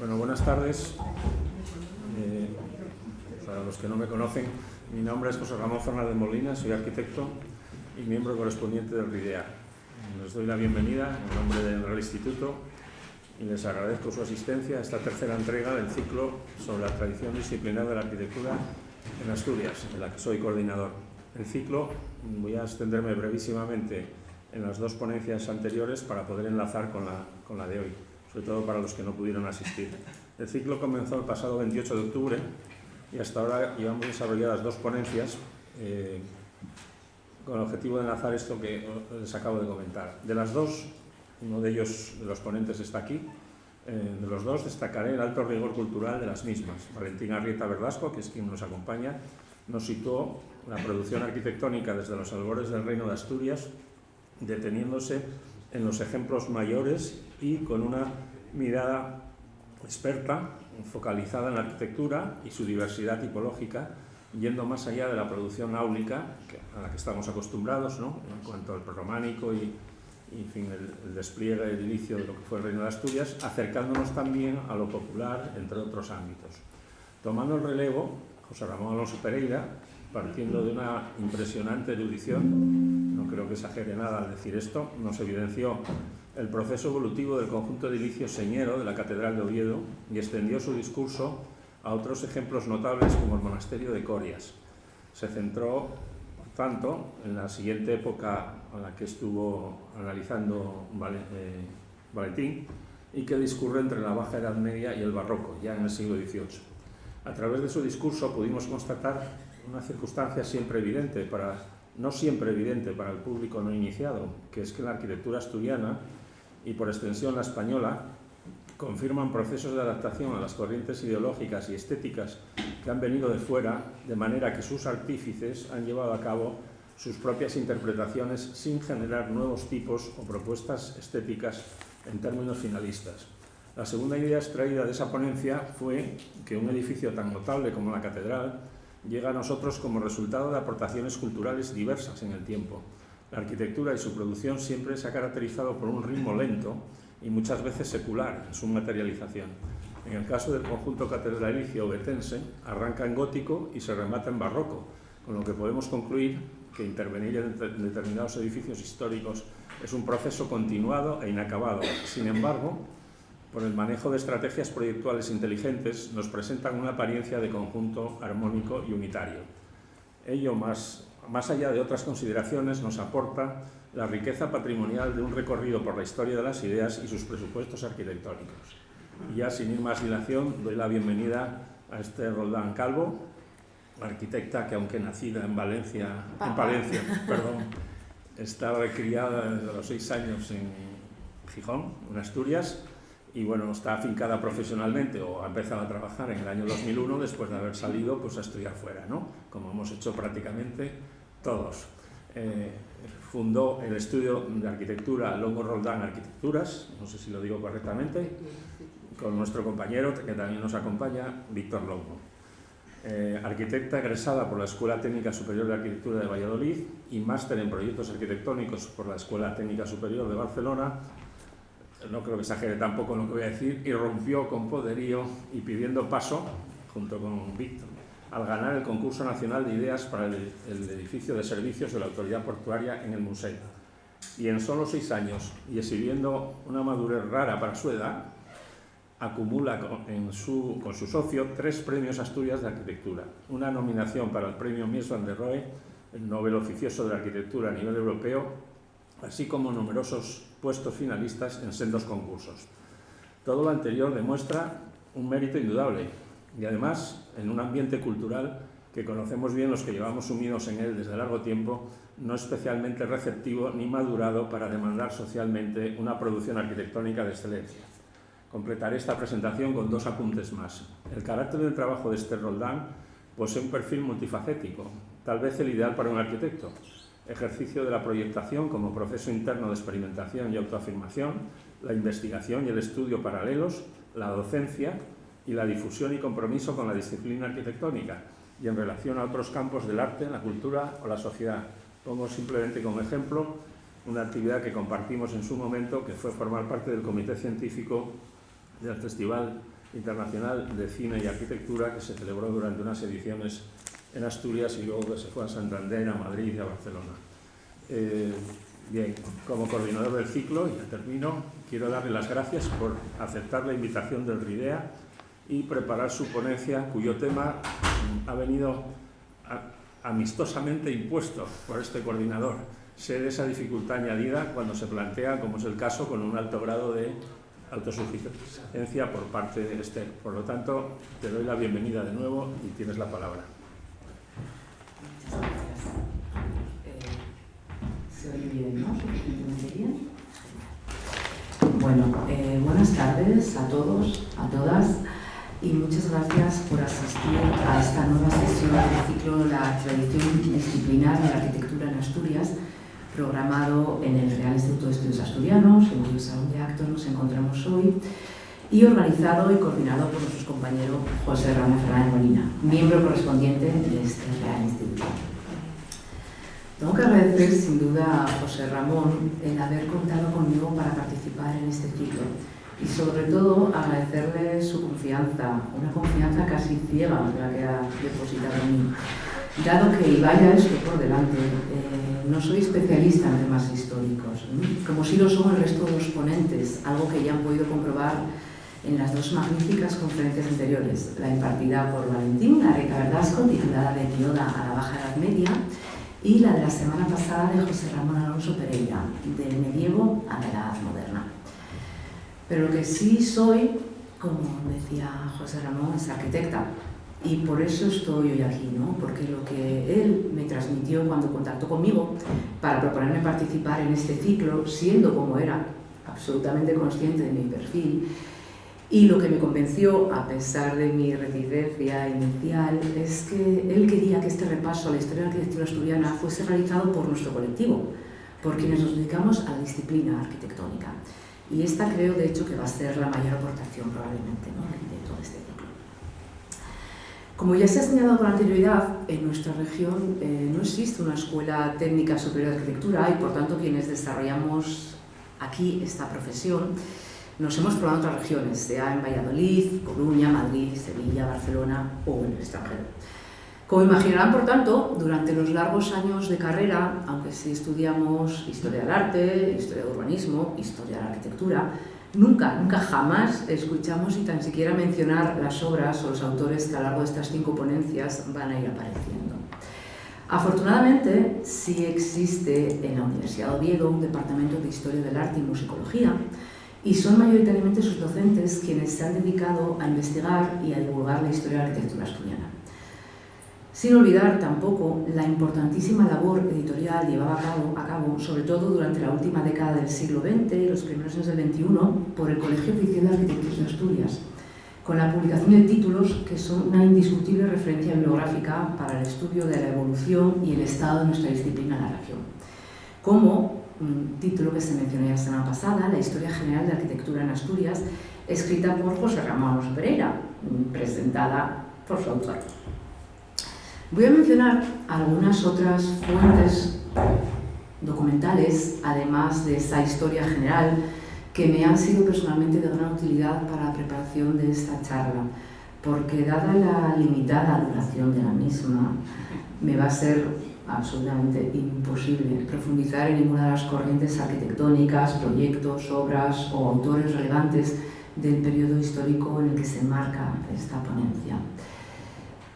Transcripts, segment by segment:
Bueno, buenas tardes. Para los que no me conocen, mi nombre es José Ramón Fernández Molina, soy arquitecto y miembro correspondiente del RIDEA. Les doy la bienvenida en nombre del Real Instituto y les agradezco su asistencia a esta tercera entrega del ciclo sobre la tradición disciplinar de la arquitectura en Asturias, de la que soy coordinador. El ciclo, voy a extenderme brevísimamente en las dos ponencias anteriores para poder enlazar con la de hoy, sobre todo para los que no pudieron asistir. El ciclo comenzó el pasado 28 de octubre y hasta ahora llevamos desarrolladas dos ponencias con el objetivo de enlazar esto que les acabo de comentar. De las dos, uno de ellos, de los ponentes, está aquí. De los dos destacaré el alto rigor cultural de las mismas. Valentín Arrieta Verdasco, que es quien nos acompaña, nos situó la producción arquitectónica desde los albores del Reino de Asturias, deteniéndose en los ejemplos mayores y con una mirada experta, focalizada en la arquitectura y su diversidad tipológica, yendo más allá de la producción áulica a la que estamos acostumbrados, ¿no?, en cuanto al prerrománico y en fin, el despliegue edilicio de lo que fue el Reino de Asturias, acercándonos también a lo popular, entre otros ámbitos. Tomando el relevo, José Ramón Alonso Pereira, partiendo de una impresionante erudición, no creo que exagere nada al decir esto, nos evidenció el proceso evolutivo del conjunto edilicio señero de la Catedral de Oviedo y extendió su discurso a otros ejemplos notables como el monasterio de Corias. Se centró, por tanto, en la siguiente época a la que estuvo analizando Valentín y que discurre entre la Baja Edad Media y el Barroco, ya en el siglo XVIII. A través de su discurso pudimos constatar una circunstancia no siempre evidente para el público no iniciado, que es que la arquitectura asturiana y por extensión la española confirman procesos de adaptación a las corrientes ideológicas y estéticas que han venido de fuera, de manera que sus artífices han llevado a cabo sus propias interpretaciones sin generar nuevos tipos o propuestas estéticas en términos finalistas. La segunda idea extraída de esa ponencia fue que un edificio tan notable como la Catedral llega a nosotros como resultado de aportaciones culturales diversas en el tiempo. La arquitectura y su producción siempre se ha caracterizado por un ritmo lento y muchas veces secular en su materialización. En el caso del conjunto catedralicio ovetense, arranca en gótico y se remata en barroco, con lo que podemos concluir que intervenir en determinados edificios históricos es un proceso continuado e inacabado. Sin embargo, por el manejo de estrategias proyectuales inteligentes, nos presentan una apariencia de conjunto armónico y unitario. Ello, más allá de otras consideraciones, nos aporta la riqueza patrimonial de un recorrido por la historia de las ideas y sus presupuestos arquitectónicos. Y ya, sin ir más dilación, doy la bienvenida a Esther Roldán Calvo, arquitecta que, aunque nacida en Palencia, estaba criada desde los 6 años en Gijón, en Asturias, y bueno, está afincada profesionalmente o ha empezado a trabajar en el año 2001 después de haber salido pues, a estudiar fuera, ¿no?, como hemos hecho prácticamente todos. Fundó el estudio de arquitectura Longo Roldán Arquitecturas, no sé si lo digo correctamente, con nuestro compañero que también nos acompaña, Víctor Longo. Arquitecta egresada por la Escuela Técnica Superior de Arquitectura de Valladolid y máster en proyectos arquitectónicos por la Escuela Técnica Superior de Barcelona. No creo que exagere tampoco en lo que voy a decir, irrumpió con poderío y pidiendo paso, junto con Víctor, al ganar el concurso nacional de ideas para el edificio de servicios de la Autoridad Portuaria en el Museo. Y en solo 6 años, y exhibiendo una madurez rara para su edad, acumula con su socio 3 premios Asturias de Arquitectura, una nominación para el premio Mies van der Rohe, el Nobel oficioso de la Arquitectura a nivel europeo, así como numerosos puestos finalistas en sendos concursos. Todo lo anterior demuestra un mérito indudable y además en un ambiente cultural que conocemos bien los que llevamos sumidos en él desde largo tiempo, no especialmente receptivo ni madurado para demandar socialmente una producción arquitectónica de excelencia. Completaré esta presentación con 2 apuntes más. El carácter del trabajo de Esther Roldán posee un perfil multifacético, tal vez el ideal para un arquitecto. Ejercicio de la proyectación como proceso interno de experimentación y autoafirmación, la investigación y el estudio paralelos, la docencia y la difusión y compromiso con la disciplina arquitectónica y en relación a otros campos del arte, la cultura o la sociedad. Pongo simplemente como ejemplo una actividad que compartimos en su momento, que fue formar parte del comité científico del Festival Internacional de Cine y Arquitectura, que se celebró durante unas ediciones en Asturias y luego que se fue a Santander, a Madrid y a Barcelona. Bien, como coordinador del ciclo, y ya termino, quiero darle las gracias por aceptar la invitación del RIDEA y preparar su ponencia, cuyo tema ha venido amistosamente impuesto por este coordinador. Sé de esa dificultad añadida cuando se plantea, como es el caso, con un alto grado de autosuficiencia por parte de Esther. Por lo tanto, te doy la bienvenida de nuevo y tienes la palabra. Muchas gracias. ¿Se oye bien, no? ¿Suficientemente bien? Bueno, buenas tardes a todos, a todas, y muchas gracias por asistir a esta nueva sesión del ciclo La tradición disciplinar de la arquitectura en Asturias, programado en el Real Instituto de Estudios Asturianos, en el Salón de Actos nos encontramos hoy, y organizado y coordinado por nuestro compañero José Ramón Fernández Molina, miembro correspondiente de este Real Instituto. Tengo que agradecer sin duda a José Ramón el haber contado conmigo para participar en este ciclo y sobre todo agradecerle su confianza, una confianza casi ciega la que ha depositado en mí. Dado que, y vaya esto por delante, no soy especialista en temas históricos, como sí lo son el resto de los ponentes, algo que ya han podido comprobar en las dos magníficas conferencias anteriores, la impartida por Valentín Arrieta Verdasco, titulada De Quioda a la Baja Edad Media, y la de la semana pasada de José Ramón Alonso Pereira, del medievo a la Edad Moderna. Pero lo que sí soy, como decía José Ramón, es arquitecta. Y por eso estoy hoy aquí, ¿no? Porque lo que él me transmitió cuando contactó conmigo para proponerme participar en este ciclo, siendo como era absolutamente consciente de mi perfil, y lo que me convenció, a pesar de mi reticencia inicial, es que él quería que este repaso a la historia de la arquitectura asturiana fuese realizado por nuestro colectivo, por quienes nos dedicamos a la disciplina arquitectónica. Y esta creo, de hecho, que va a ser la mayor aportación probablemente, ¿no?, de todo este ciclo. Como ya se ha señalado con anterioridad, en nuestra región no existe una escuela técnica superior de arquitectura y, por tanto, quienes desarrollamos aquí esta profesión nos hemos formado en otras regiones, sea en Valladolid, Coruña, Madrid, Sevilla, Barcelona o en el extranjero. Como imaginarán, por tanto, durante los largos años de carrera, aunque sí estudiamos historia del arte, historia del urbanismo, historia de la arquitectura, nunca jamás escuchamos ni tan siquiera mencionar las obras o los autores que a lo largo de estas 5 ponencias van a ir apareciendo. Afortunadamente, sí existe en la Universidad de Oviedo un departamento de Historia del Arte y Musicología, y son mayoritariamente sus docentes quienes se han dedicado a investigar y a divulgar la historia de la arquitectura asturiana. Sin olvidar tampoco la importantísima labor editorial llevada a cabo, sobre todo durante la última década del siglo XX y los primeros años del XXI, por el Colegio Oficial de Arquitectos de Asturias, con la publicación de títulos que son una indiscutible referencia bibliográfica para el estudio de la evolución y el estado de nuestra disciplina en la región, como un título que se mencionó la semana pasada, La Historia General de la Arquitectura en Asturias, escrita por José Ramón Alonso Pereira, presentada por su autor. Voy a mencionar algunas otras fuentes documentales, además de esa historia general, que me han sido personalmente de gran utilidad para la preparación de esta charla, porque dada la limitada duración de la misma, me va a ser absolutamente imposible profundizar en ninguna de las corrientes arquitectónicas, proyectos, obras o autores relevantes del periodo histórico en el que se enmarca esta ponencia.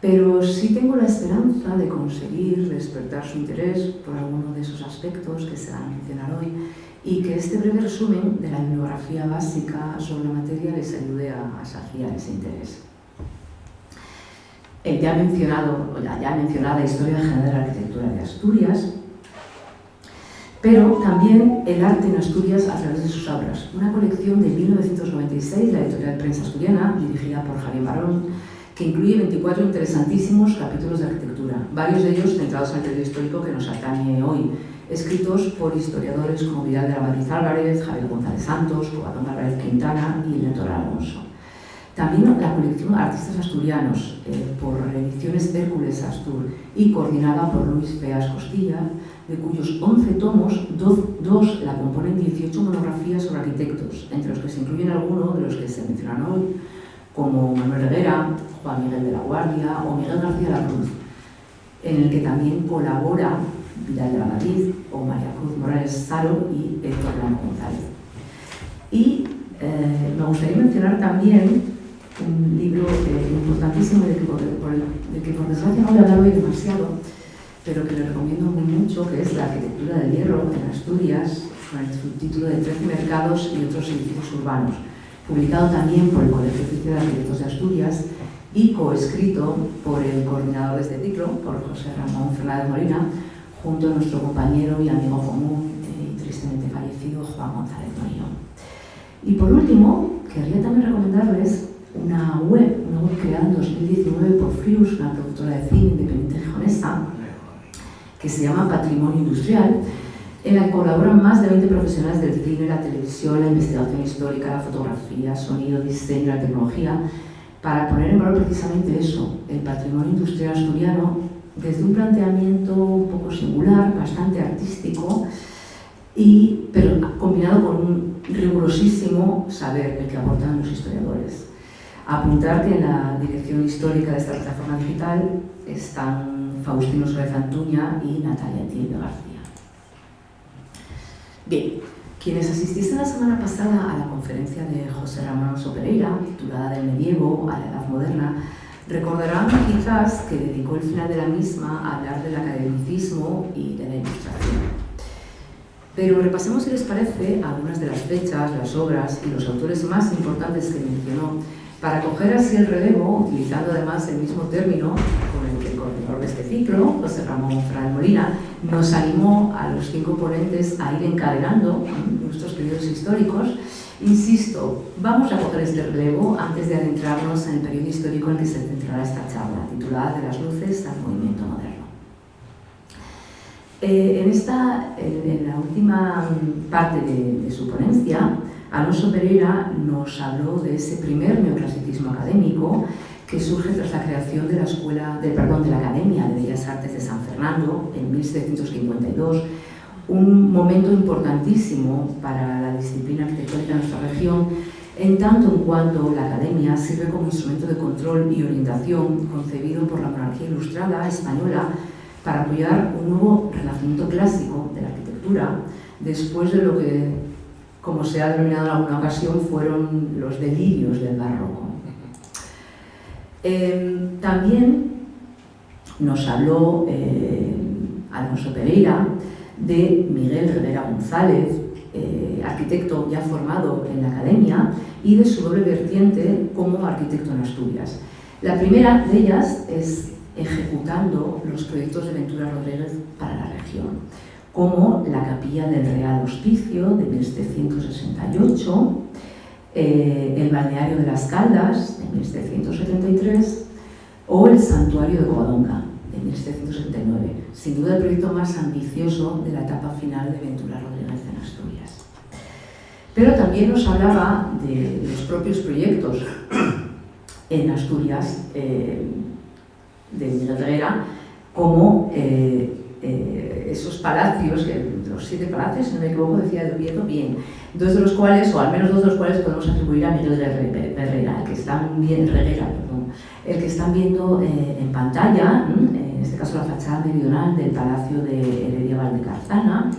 Pero sí tengo la esperanza de conseguir despertar su interés por alguno de esos aspectos que se van a mencionar hoy y que este breve resumen de la bibliografía básica sobre la materia les ayude a saciar ese interés. La ya mencionada Historia General de la Arquitectura de Asturias, pero también el arte en Asturias a través de sus obras, una colección de 1996, la editorial Prensa Asturiana, dirigida por Javier Barón, que incluye 24 interesantísimos capítulos de arquitectura, varios de ellos centrados en el periodo histórico que nos atañe hoy, escritos por historiadores como Vidal de la Madrid Álvarez, Javier González Santos, Covadonga Álvarez Quintana y Leonor Alonso. También la colección Artistas Asturianos, por Ediciones Hércules Astur y coordinada por Luis Feas Costilla, de cuyos 11 tomos, dos la componen 18 monografías sobre arquitectos, entre los que se incluyen algunos de los que se mencionan hoy, como Manuel Reguera, Juan Miguel de la Guardia o Miguel García la Cruz, en el que también colabora Vidal de la Madrid o María Cruz Morales Saro y Héctor Blanco González. Y me gustaría mencionar también un libro importantísimo del que por desgracia no voy a hablar hoy demasiado, pero que le recomiendo muy mucho, que es La arquitectura del hierro en Asturias, con el subtítulo de 13 mercados y otros edificios urbanos, publicado también por el Colegio Oficial de Arquitectos de Asturias y coescrito por el coordinador de este ciclo, por José Ramón Fernández Molina, junto a nuestro compañero y amigo común y tristemente fallecido Juan González Morillo. Y por último, querría también recomendarles una web creada en 2019 por Frius, una productora de cine independiente gijonesa, que se llama Patrimonio Industrial, en la que colaboran más de 20 profesionales del cine, la televisión, la investigación histórica, la fotografía, sonido, diseño, la tecnología, para poner en valor precisamente eso, el patrimonio industrial asturiano, desde un planteamiento un poco singular, bastante artístico, pero combinado con un rigurosísimo saber el que aportan los historiadores. Apuntar que en la dirección histórica de esta plataforma digital están Faustino Suárez Antuña y Natalia Tilde García. Bien, quienes asististeis la semana pasada a la conferencia de José Ramón Alonso Pereira, titulada Del medievo a la Edad Moderna, recordarán quizás que dedicó el final de la misma a hablar del academicismo y de la ilustración. Pero repasemos, si les parece, algunas de las fechas, las obras y los autores más importantes que mencionó, para coger así el relevo, utilizando además el mismo término con el que el coordinador de este ciclo, José Ramón Fernández Molina, nos animó a los 5 ponentes a ir encadenando nuestros periodos históricos. Insisto, vamos a coger este relevo antes de adentrarnos en el periodo histórico en el que se centrará esta charla, titulada De las luces al movimiento moderno. En la última parte de su ponencia, Alonso Pereira nos habló de ese primer neoclasicismo académico que surge tras la creación de la Academia de Bellas Artes de San Fernando en 1752, un momento importantísimo para la disciplina arquitectónica de nuestra región, en tanto en cuanto la Academia sirve como instrumento de control y orientación concebido por la monarquía ilustrada española para apoyar un nuevo renacimiento clásico de la arquitectura, después de lo que, como se ha denominado en alguna ocasión, fueron los delirios del barroco. También nos habló Alonso Pereira de Miguel Reguera González, arquitecto ya formado en la Academia, y de su doble vertiente como arquitecto en Asturias. La primera de ellas es ejecutando los proyectos de Ventura Rodríguez para la región, como la Capilla del Real Hospicio de 1768, el Balneario de las Caldas de 1773 o el Santuario de Covadonga de 1779, sin duda el proyecto más ambicioso de la etapa final de Ventura Rodríguez en Asturias. Pero también nos hablaba de los propios proyectos en Asturias de Miguel Reguera, como esos palacios, los 7 palacios, si no me equivoco, decía el Oviedo, bien, 2 de los cuales, o al menos 2 de los cuales podemos atribuir a Miguel Reguera, el que están viendo en pantalla, en este caso la fachada meridional del Palacio de Heredia Valdecarzana,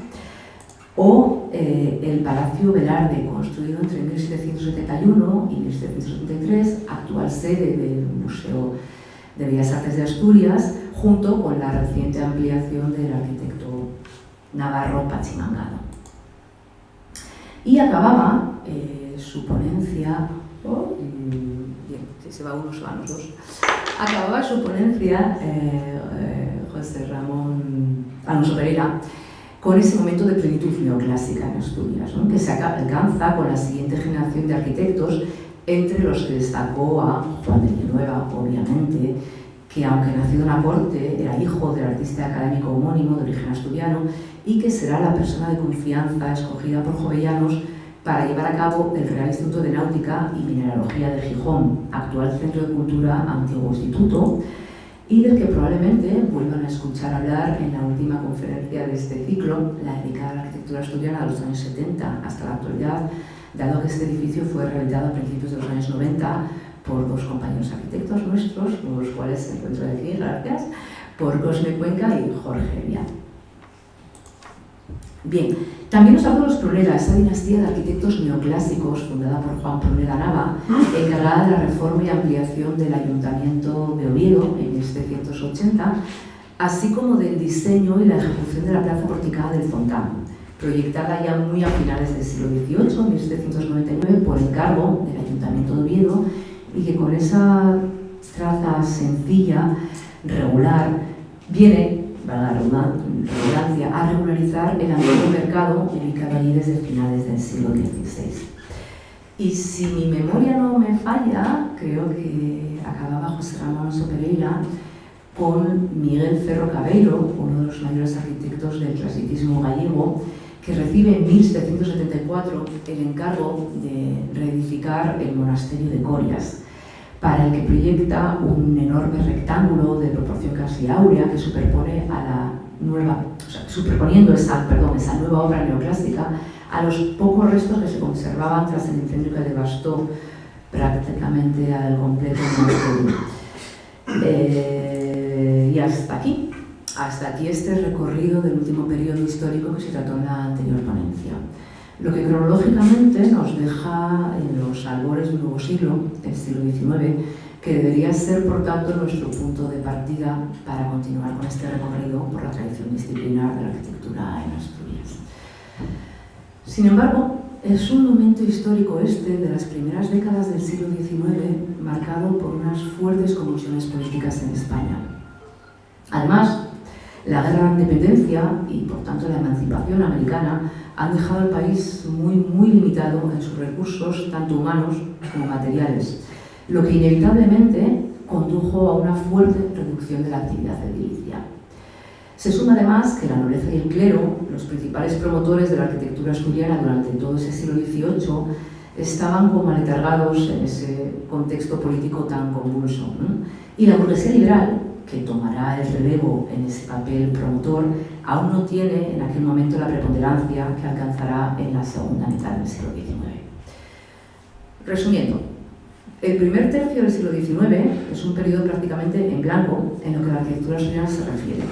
o el Palacio Velarde, construido entre 1771 y 1773, actual sede del Museo de Bellas Artes de Asturias, junto con la reciente ampliación del arquitecto navarro Pachimangado. Y acababa su ponencia, bien, si se va uno, se van los dos, acababa su ponencia José Ramón Alonso Pereira con ese momento de plenitud neoclásica en Asturias, ¿no?, que se alcanza con la siguiente generación de arquitectos, entre los que destacó a Juan de Villanueva, obviamente, que aunque nacido en la corte, era hijo del artista académico homónimo de origen asturiano y que será la persona de confianza escogida por jovellanos para llevar a cabo el Real Instituto de Náutica y Mineralogía de Gijón, actual Centro de Cultura Antiguo Instituto, y del que probablemente vuelvan a escuchar hablar en la última conferencia de este ciclo, la dedicada a la arquitectura asturiana de los años 70 hasta la actualidad, dado que este edificio fue rehabilitado a principios de los años 90 por dos compañeros arquitectos nuestros, con los cuales se encuentran aquí, gracias, por Cosme Cuenca y Jorge Vial. Bien, también nos habla de los Pruneda, esa dinastía de arquitectos neoclásicos fundada por Juan Pruneda Nava, encargada de la reforma y ampliación del Ayuntamiento de Oviedo en 1780, así como del diseño y la ejecución de la plaza porticada del Fontán, proyectada ya muy a finales del siglo XVIII, en 1799, por encargo del Ayuntamiento de Oviedo, y que con esa traza sencilla, regular, viene, valga la redundancia, a regularizar el antiguo mercado ubicado allí desde finales del siglo XVI. Y si mi memoria no me falla, creo que acababa José Ramón Pereira con Miguel Ferro Cabeiro, uno de los mayores arquitectos del clasicismo gallego, que recibe en 1774 el encargo de reedificar el monasterio de Corias, para el que proyecta un enorme rectángulo de proporción casi áurea que superpone a la nueva, superponiendo esa nueva obra neoclásica a los pocos restos que se conservaban tras el incendio que devastó prácticamente al completo el monasterio. Y hasta aquí este recorrido del último periodo histórico que se trató en la anterior ponencia. Lo que cronológicamente nos deja en los albores de un nuevo siglo, el siglo XIX, que debería ser, por tanto, nuestro punto de partida para continuar con este recorrido por la tradición disciplinar de la arquitectura en Asturias. Sin embargo, es un momento histórico este de las primeras décadas del siglo XIX, marcado por unas fuertes convulsiones políticas en España. Además, la guerra de independencia y, por tanto, la emancipación americana han dejado al país muy limitado en sus recursos, tanto humanos como materiales, lo que inevitablemente condujo a una fuerte reducción de la actividad edilicia. Se suma además que la nobleza y el clero, los principales promotores de la arquitectura asturiana durante todo ese siglo XVIII, estaban como aletargados en ese contexto político tan convulso, ¿no? Y la burguesía liberal, que tomará el relevo en ese papel promotor, aún no tiene en aquel momento la preponderancia que alcanzará en la segunda mitad del siglo XIX. Resumiendo, el primer tercio del siglo XIX es un periodo prácticamente en blanco en lo que a la arquitectura asturiana se refiere,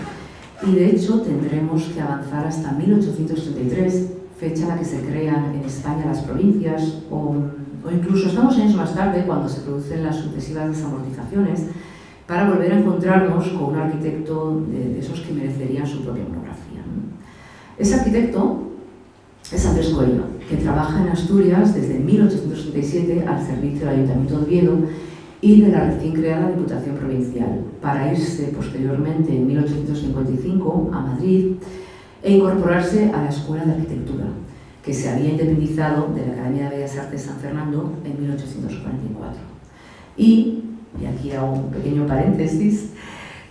y de hecho tendremos que avanzar hasta 1833, fecha en la que se crean en España las provincias, o incluso estamos años más tarde, cuando se producen las sucesivas desamortizaciones, para volver a encontrarnos con un arquitecto de esos que merecerían su propia monografía. Ese arquitecto es Andrés Coello, que trabaja en Asturias desde 1867 al servicio del Ayuntamiento de Oviedo y de la recién creada Diputación Provincial, para irse posteriormente en 1855 a Madrid e incorporarse a la Escuela de Arquitectura, que se había independizado de la Academia de Bellas Artes San Fernando en 1844. Y aquí hago un pequeño paréntesis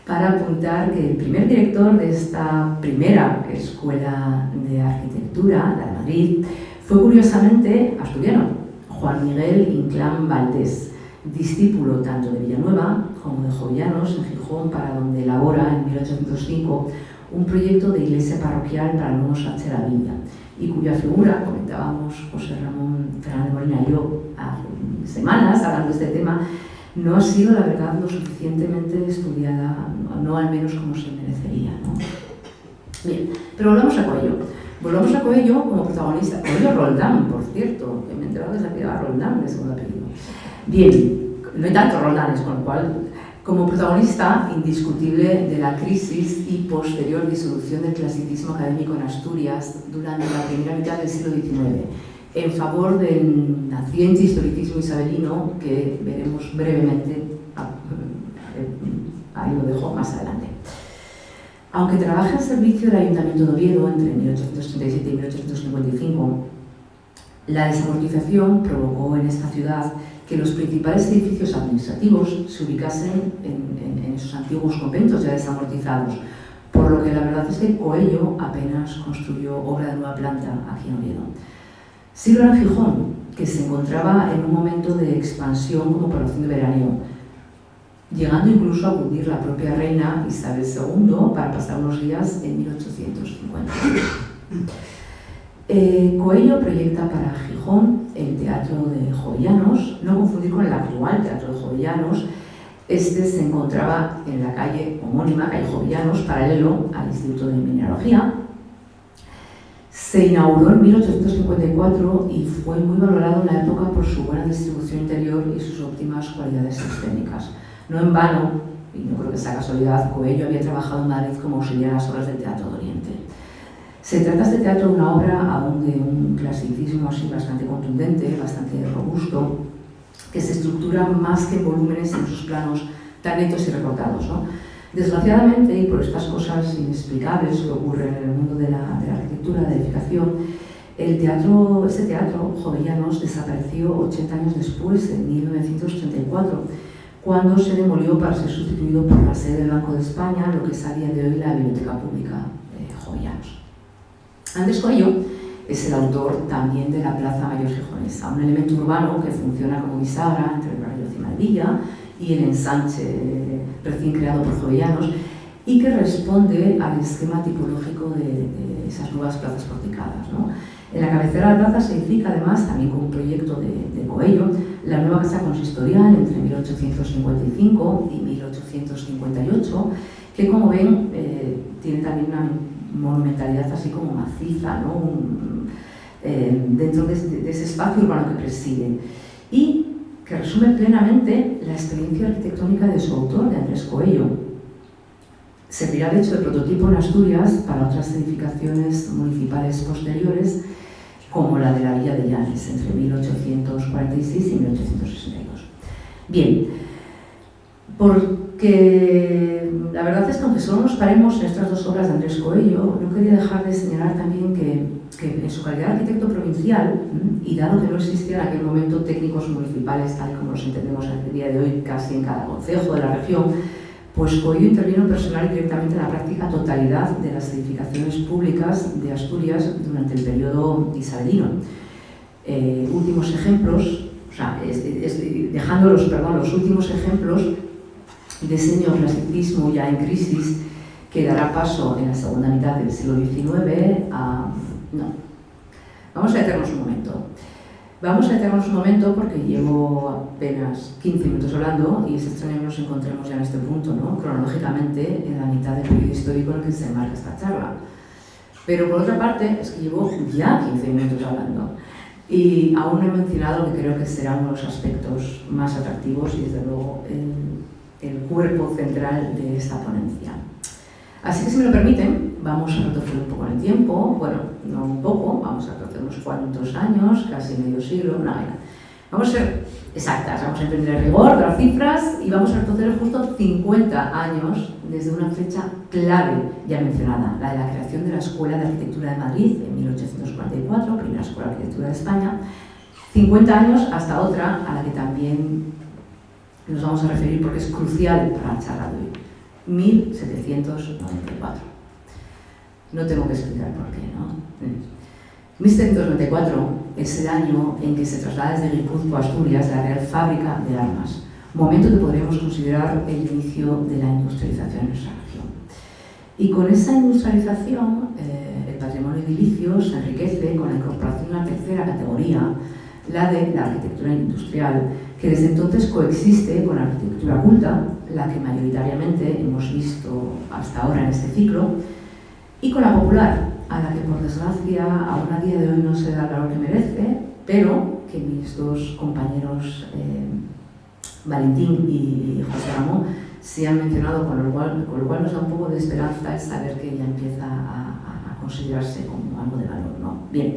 para apuntar que el primer director de esta primera escuela de arquitectura, la de Madrid, fue curiosamente asturiano, Juan Miguel Inclán Valdés, discípulo tanto de Villanueva como de Jovellanos en Gijón, para donde elabora en 1805 un proyecto de iglesia parroquial para el nuevo Sánchez de la Villa, y cuya figura, comentábamos José Ramón Fernández Molina y yo hace semanas hablando de este tema, no ha sido, la verdad, lo suficientemente estudiada, no al menos como se merecería, ¿no? Bien, pero volvamos a Coello. Volvamos a Coello como protagonista. Coello Roldán, por cierto, que me he enterado que se apellidaba Roldán de segundo apellido. Bien, no hay tantos Roldanes, con lo cual, como protagonista indiscutible de la crisis y posterior disolución del clasicismo académico en Asturias durante la primera mitad del siglo XIX, en favor del naciente historicismo isabelino que veremos brevemente, ahí lo dejo más adelante. Aunque trabaja en servicio del Ayuntamiento de Oviedo entre 1837 y 1855, la desamortización provocó en esta ciudad que los principales edificios administrativos se ubicasen en esos antiguos conventos ya desamortizados, por lo que la verdad es que Coello apenas construyó obra de nueva planta aquí en Oviedo. Sí lo era Gijón, que se encontraba en un momento de expansión como población de veraneo, llegando incluso a acudir la propia reina Isabel II para pasar unos días en 1850. Coello proyecta para Gijón el Teatro de Jovellanos, no confundir con el actual Teatro de Jovellanos. Este se encontraba en la calle homónima, calle Jovellanos, paralelo al Instituto de Mineralogía. Se inauguró en 1854 y fue muy valorado en la época por su buena distribución interior y sus óptimas cualidades escénicas. No en vano, y no creo que sea casualidad, Coello había trabajado en Madrid como auxiliar a las obras del Teatro de Oriente. Se trata este teatro de una obra aún de un clasicismo así bastante contundente, bastante robusto, que se estructura más que en volúmenes en sus planos tan netos y recortados, ¿no? Desgraciadamente, y por estas cosas inexplicables que ocurren en el mundo de la arquitectura, de la edificación, este teatro, Jovellanos, desapareció 80 años después, en 1934, cuando se demolió para ser sustituido por la sede del Banco de España, lo que es a día de hoy la Biblioteca Pública de Jovellanos. Andrés Coello es el autor también de la Plaza Mayor Gijonesa, un elemento urbano que funciona como bisagra entre el barrio Cimadilla y el ensanche recién creado por Jovellanos y que responde al esquema tipológico de esas nuevas plazas porticadas, ¿no? En la cabecera de la plaza se edifica además, también con un proyecto de Coello, la nueva casa consistorial entre 1855 y 1858, que como ven tiene también una monumentalidad así como maciza, ¿no? Dentro de ese espacio urbano que preside y que resume plenamente la experiencia arquitectónica de su autor, de Andrés Coello. Servirá de hecho de prototipo en Asturias para otras edificaciones municipales posteriores, como la de la Villa de Llanes, entre 1846 y 1862. Bien, porque la verdad es que aunque solo nos paremos en estas dos obras de Andrés Coello, no quería dejar de señalar también que en su calidad de arquitecto provincial, y dado que no existían en aquel momento técnicos municipales tal como los entendemos el día de hoy casi en cada concejo de la región, pues Coello intervino personal y directamente en la práctica totalidad de las edificaciones públicas de Asturias durante el periodo isabelino. Últimos ejemplos, o sea, dejando los últimos ejemplos de ese neoclasicismo ya en crisis que dará paso en la segunda mitad del siglo XIX a... No, vamos a detenernos un momento. Vamos a detenernos un momento porque llevo apenas 15 minutos hablando y es extraño que nos encontremos ya en este punto, ¿no? Cronológicamente en la mitad del periodo histórico en el que se enmarca esta charla. Pero por otra parte es que llevo ya 15 minutos hablando y aún no he mencionado lo que creo que será uno de los aspectos más atractivos y desde luego el cuerpo central de esta ponencia. Así que si me lo permiten, vamos a retroceder un poco en el tiempo, bueno, no un poco, vamos a retroceder unos cuantos años, casi medio siglo, no, venga. Vamos a ser exactas, vamos a entender el rigor de las cifras y vamos a retroceder justo 50 años desde una fecha clave ya mencionada, la de la creación de la Escuela de Arquitectura de Madrid en 1844, primera Escuela de Arquitectura de España, 50 años hasta otra a la que también nos vamos a referir porque es crucial para la charla de hoy. 1794. No tengo que explicar por qué, ¿no? 1794 es el año en que se traslada desde Guipúzcoa a Asturias la Real Fábrica de Armas, momento que podríamos considerar el inicio de la industrialización en nuestra región. Y con esa industrialización, el patrimonio edilicio se enriquece con la incorporación de una tercera categoría, la de la arquitectura industrial, que desde entonces coexiste con la arquitectura culta, la que mayoritariamente hemos visto hasta ahora en este ciclo, y con la popular, a la que por desgracia aún a día de hoy no se da el valor que merece, pero que mis dos compañeros Valentín y José Ramón sí han mencionado, con lo cual nos da un poco de esperanza el saber que ya empieza a considerarse como algo de valor, ¿no? Bien.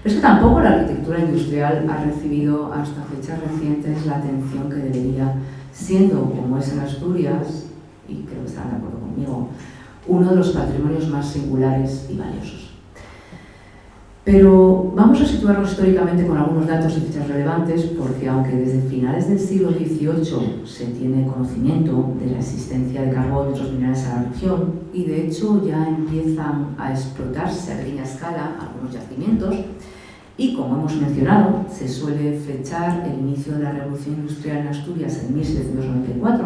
Pero es que tampoco la arquitectura industrial ha recibido hasta fechas recientes la atención que debería, siendo, como es en Asturias, y creo que estarán de acuerdo conmigo, uno de los patrimonios más singulares y valiosos. Pero vamos a situarnos históricamente con algunos datos y fechas relevantes porque aunque desde finales del siglo XVIII se tiene conocimiento de la existencia de carbón y otros minerales en la región y de hecho ya empiezan a explotarse a pequeña escala algunos yacimientos y como hemos mencionado se suele fechar el inicio de la revolución industrial en Asturias en 1794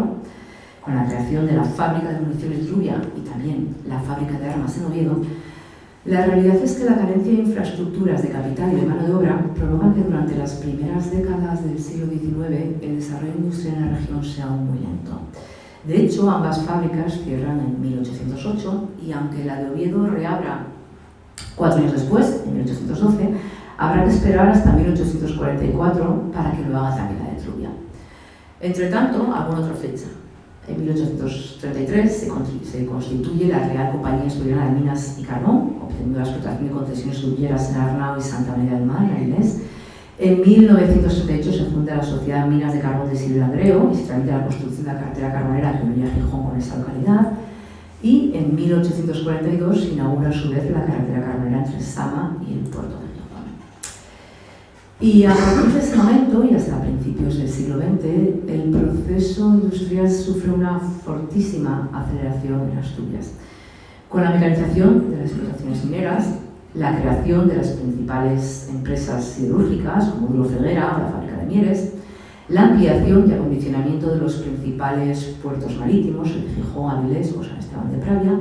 con la creación de la fábrica de municiones Rubia y también la fábrica de armas en Oviedo. La realidad es que la carencia de infraestructuras, de capital y de mano de obra provoca que durante las primeras décadas del siglo XIX el desarrollo industrial en la región sea aún muy lento. De hecho, ambas fábricas cierran en 1808 y aunque la de Oviedo reabra 4 años después, en 1812, habrá que esperar hasta 1844 para que lo haga también la de Trubia. Entre tanto, alguna otra fecha. En 1833 se constituye la Real Compañía Asturiana de Minas y Carbón, obteniendo la explotación de concesiones subyeras en Arnao y Santa María del Mar, en Avilés. En 1938 se funda la Sociedad Minas de Carbón de Silvio Andreu y se tramita la construcción de la carretera carbonera que unía Gijón con esa localidad. Y en 1842 se inaugura a su vez la carretera carbonera entre Sama y el puerto de Gijón. Y a partir de ese momento y hasta principios del siglo XX, el proceso industrial sufre una fortísima aceleración en Asturias, con la mecanización de las explotaciones mineras, la creación de las principales empresas siderúrgicas, como Duro Felguera o la fábrica de Mieres, la ampliación y acondicionamiento de los principales puertos marítimos, el de Gijón, Avilés o San Esteban de Pravia,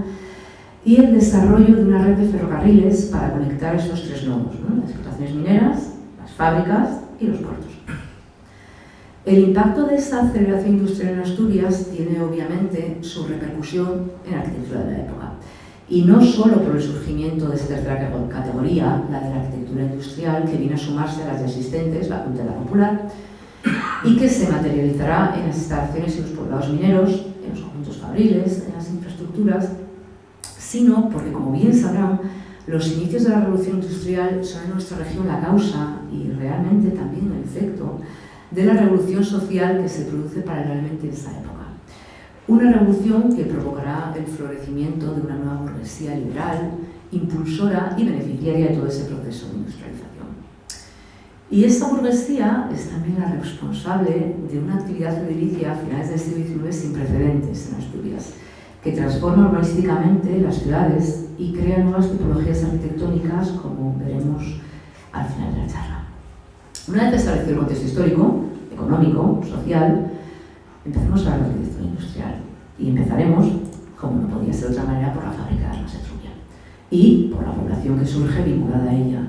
y el desarrollo de una red de ferrocarriles para conectar esos tres nodos, ¿no? Las explotaciones mineras, las fábricas y los puertos. El impacto de esta aceleración industrial en Asturias tiene obviamente su repercusión en la arquitectura de la época. Y no solo por el surgimiento de esta tercera categoría, la de la arquitectura industrial, que viene a sumarse a las ya existentes, la cultura popular, y que se materializará en las instalaciones y los poblados mineros, en los conjuntos fabriles, en las infraestructuras, sino porque, como bien sabrán, los inicios de la revolución industrial son en nuestra región la causa y realmente también el efecto de la revolución social que se produce paralelamente en esa época. Una revolución que provocará el florecimiento de una nueva burguesía liberal, impulsora y beneficiaria de todo ese proceso de industrialización. Y esta burguesía es también la responsable de una actividad edilicia a finales del siglo XIX sin precedentes en Asturias, que transforma urbanísticamente las ciudades y crea nuevas tipologías arquitectónicas, como veremos al final de la charla. Una vez establecido el contexto histórico, económico, social, empecemos a hablar de arquitectura industrial y empezaremos, como no podía ser de otra manera, por la fábrica de armas de Trubia y por la población que surge vinculada a ella.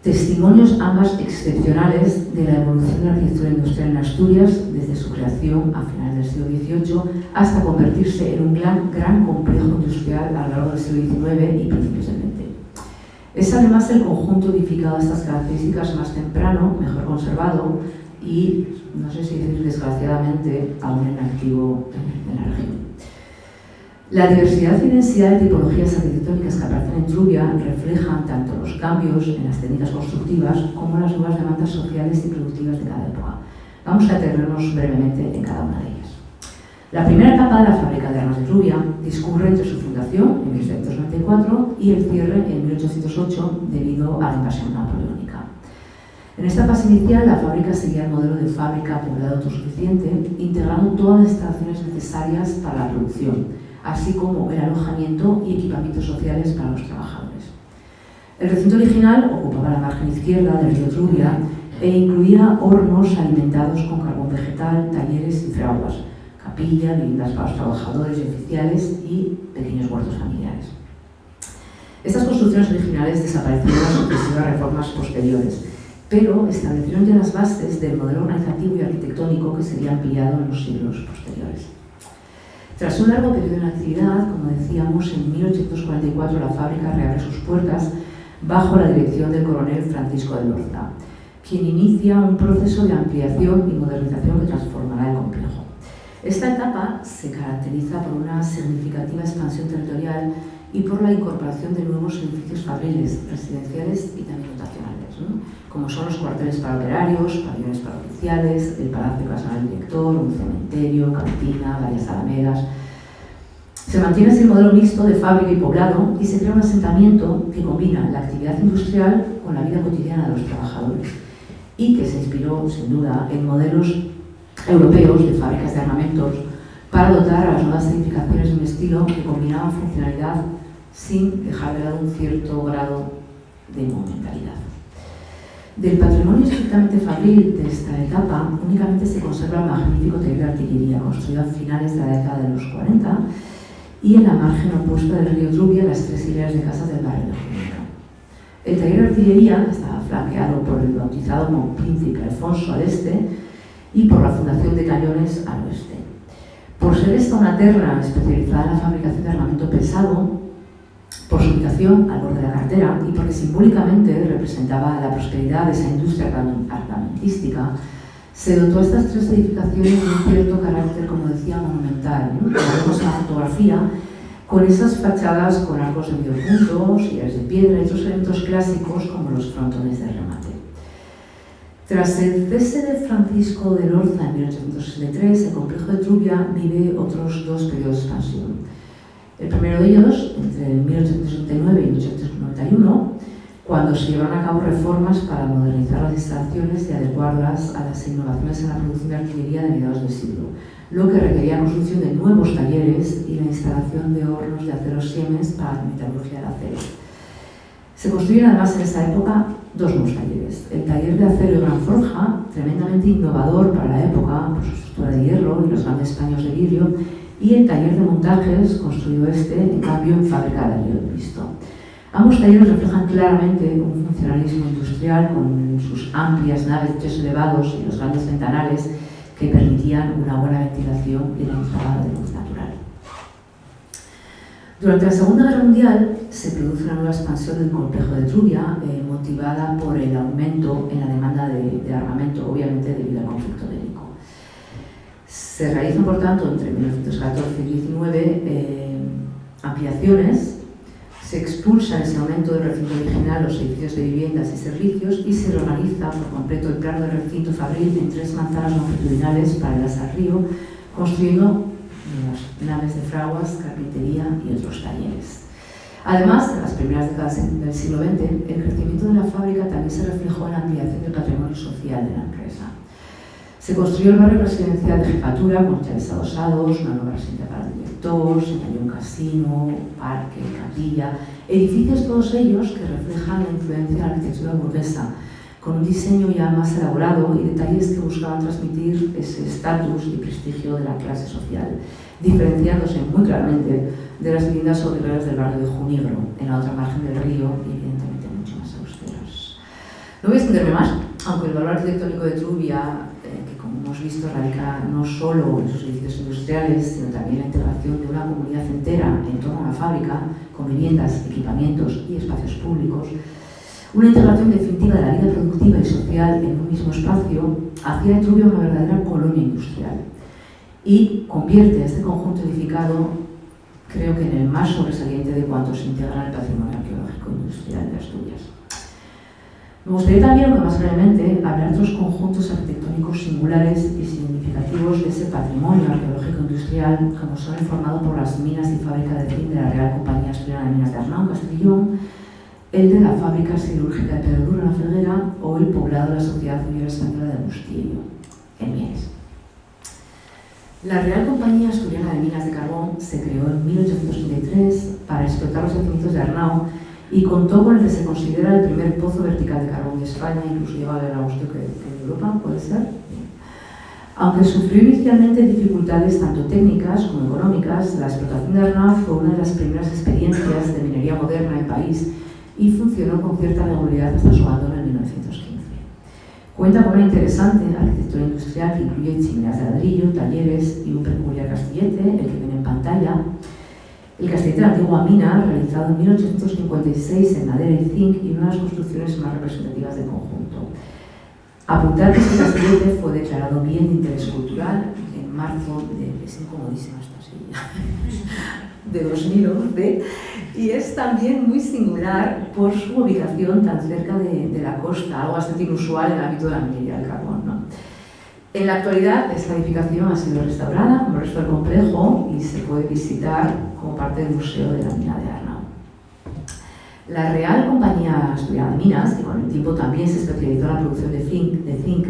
Testimonios ambas excepcionales de la evolución de la arquitectura industrial en Asturias desde su creación a finales del siglo XVIII hasta convertirse en un gran complejo industrial a lo largo del siglo XIX y principios del XX. Es además el conjunto edificado a estas características más temprano, mejor conservado y, no sé si decir desgraciadamente, aún en activo en la región. La diversidad y densidad de tipologías arquitectónicas que aparecen en Trubia reflejan tanto los cambios en las técnicas constructivas como las nuevas demandas sociales y productivas de cada época. Vamos a detenernos brevemente en cada una de ellas. La primera etapa de la fábrica de armas de Trubia discurre entre su fundación en 1794 y el cierre en 1808 debido a la invasión napoleónica. En esta fase inicial, la fábrica seguía el modelo de fábrica poblada autosuficiente, integrando todas las instalaciones necesarias para la producción, así como el alojamiento y equipamientos sociales para los trabajadores. El recinto original ocupaba la margen izquierda del río Trubia e incluía hornos alimentados con carbón vegetal, talleres y fraguas, capilla, viviendas para los trabajadores y oficiales y pequeños huertos familiares. Estas construcciones originales desaparecieron en las sucesivas reformas posteriores, pero establecieron ya las bases del modelo organizativo y arquitectónico que sería ampliado en los siglos posteriores. Tras un largo periodo en actividad, como decíamos, en 1844 la fábrica reabre sus puertas bajo la dirección del coronel Francisco de Lorza, quien inicia un proceso de ampliación y modernización que transformará el complejo. Esta etapa se caracteriza por una significativa expansión territorial y por la incorporación de nuevos edificios fabriles, residenciales y también dotacionales, ¿no? Como son los cuarteles para operarios, pabellones para oficiales, el Palacio Casal del Director, un cementerio, cantina, varias alamedas. Se mantiene así el modelo mixto de fábrica y poblado y se crea un asentamiento que combina la actividad industrial con la vida cotidiana de los trabajadores y que se inspiró, sin duda, en modelos europeos de fábricas de armamentos para dotar a las nuevas edificaciones de un estilo que combinaba funcionalidad sin dejar de lado un cierto grado de monumentalidad. Del patrimonio estrictamente fabril de esta etapa únicamente se conserva el magnífico taller de artillería construido a finales de la década de los 40 y en la margen opuesta del río Trubia, las 3 hileras de casas del barrio de Ginebra. El taller de artillería estaba flanqueado por el bautizado como Príncipe Alfonso al este y por la Fundación de Cañones al oeste. Por ser esta una terra especializada en la fabricación de armamento pesado, por su ubicación al borde de la carretera y porque simbólicamente representaba la prosperidad de esa industria armamentística, se dotó a estas 3 edificaciones de un cierto carácter, como decía, monumental, ¿no? Como vemos en la fotografía, con esas fachadas con arcos de medio punto, sillas de piedra y otros elementos clásicos como los frontones de remate. Tras el cese de Francisco de Lorza en 1863, el complejo de Trubia vive otros 2 periodos de expansión. El primero de ellos, entre 1869 y 1891, cuando se llevaron a cabo reformas para modernizar las instalaciones y adecuarlas a las innovaciones en la producción de artillería de mediados del siglo, lo que requería la construcción de nuevos talleres y la instalación de hornos de acero Siemens para la metalurgia del acero. Se construyeron además en esa época 2 nuevos talleres. El taller de acero y gran forja, tremendamente innovador para la época por su estructura de hierro y los grandes paños de vidrio, y el taller de montajes, construido en cambio en fábrica de río de pisto. Ambos talleres reflejan claramente un funcionalismo industrial con sus amplias naves de techos elevados y los grandes ventanales que permitían una buena ventilación y la entrada de luz natural. Durante la Segunda Guerra Mundial se produce una nueva expansión del complejo de Trubia, motivada por el aumento en la demanda de armamento, obviamente debido al conflicto bélico. Se realizan, por tanto, entre 1914 y 1919 ampliaciones, se expulsa en ese momento del recinto original los edificios de viviendas y servicios y se reorganiza por completo el plano del recinto fabril en 3 manzanas longitudinales paralelas al río, construyendo naves de fraguas, carpintería y otros talleres. Además, en las primeras décadas del siglo XX, el crecimiento de la fábrica también se reflejó en la ampliación del patrimonio social de la empresa. Se construyó el barrio residencial de jefatura con chales adosados, una nueva residencia para el director, se añadió un casino, parque, capilla, edificios todos ellos que reflejan la influencia de la arquitectura burguesa, con un diseño ya más elaborado y detalles que buscaban transmitir ese estatus y prestigio de la clase social, diferenciándose muy claramente de las viviendas obreras del barrio de Junibro, en la otra margen del río y evidentemente mucho más austeras. No voy a extenderme más, aunque el valor arquitectónico de Trubia, que como hemos visto radica no solo en sus edificios industriales, sino también en la integración de una comunidad entera en torno a la fábrica, con viviendas, equipamientos y espacios públicos, una integración definitiva de la vida productiva y social en un mismo espacio, hacía de Trubia una verdadera colonia industrial y convierte a este conjunto edificado, creo que en el más sobresaliente de cuantos integran el patrimonio arqueológico industrial de Asturias. Me gustaría también, aunque más brevemente, hablar de otros conjuntos arquitectónicos singulares y significativos de ese patrimonio arqueológico industrial, como son el formado por las minas y fábrica de zinc de la Real Compañía Asturiana de Minas de Arnau, Castellón, el de la fábrica siderúrgica de Pedrodura, en La Felguera, o el poblado de la Sociedad Obrera Española de Bustillo, en Mieres. La Real Compañía Asturiana de Minas de Carbón se creó en 1833 para explotar los yacimientos de Arnau y contó con el que se considera el primer pozo vertical de carbón de España, incluso lleva el agustio que en Europa, ¿puede ser? Aunque sufrió inicialmente dificultades tanto técnicas como económicas, la explotación de Arnau fue una de las primeras experiencias de minería moderna en el país y funcionó con cierta regularidad hasta su abandono en 1915. Cuenta con una interesante arquitectura industrial que incluye chimeneas de ladrillo, talleres y un peculiar castillete, el que ven en pantalla. El castillete de la antigua mina, realizado en 1856 en madera y zinc, y una de las construcciones más representativas del conjunto. Apuntar que este castillete fue declarado bien de interés cultural en marzo es incomodísima esta silla, de 2011, y es también muy singular por su ubicación tan cerca de la costa, algo bastante inusual en el ámbito de la minería del carbón, ¿no? En la actualidad, esta edificación ha sido restaurada como el resto del complejo y se puede visitar como parte del Museo de la Mina de Arnau. La Real Compañía Asturiana de Minas, que con el tiempo también se especializó en la producción de zinc,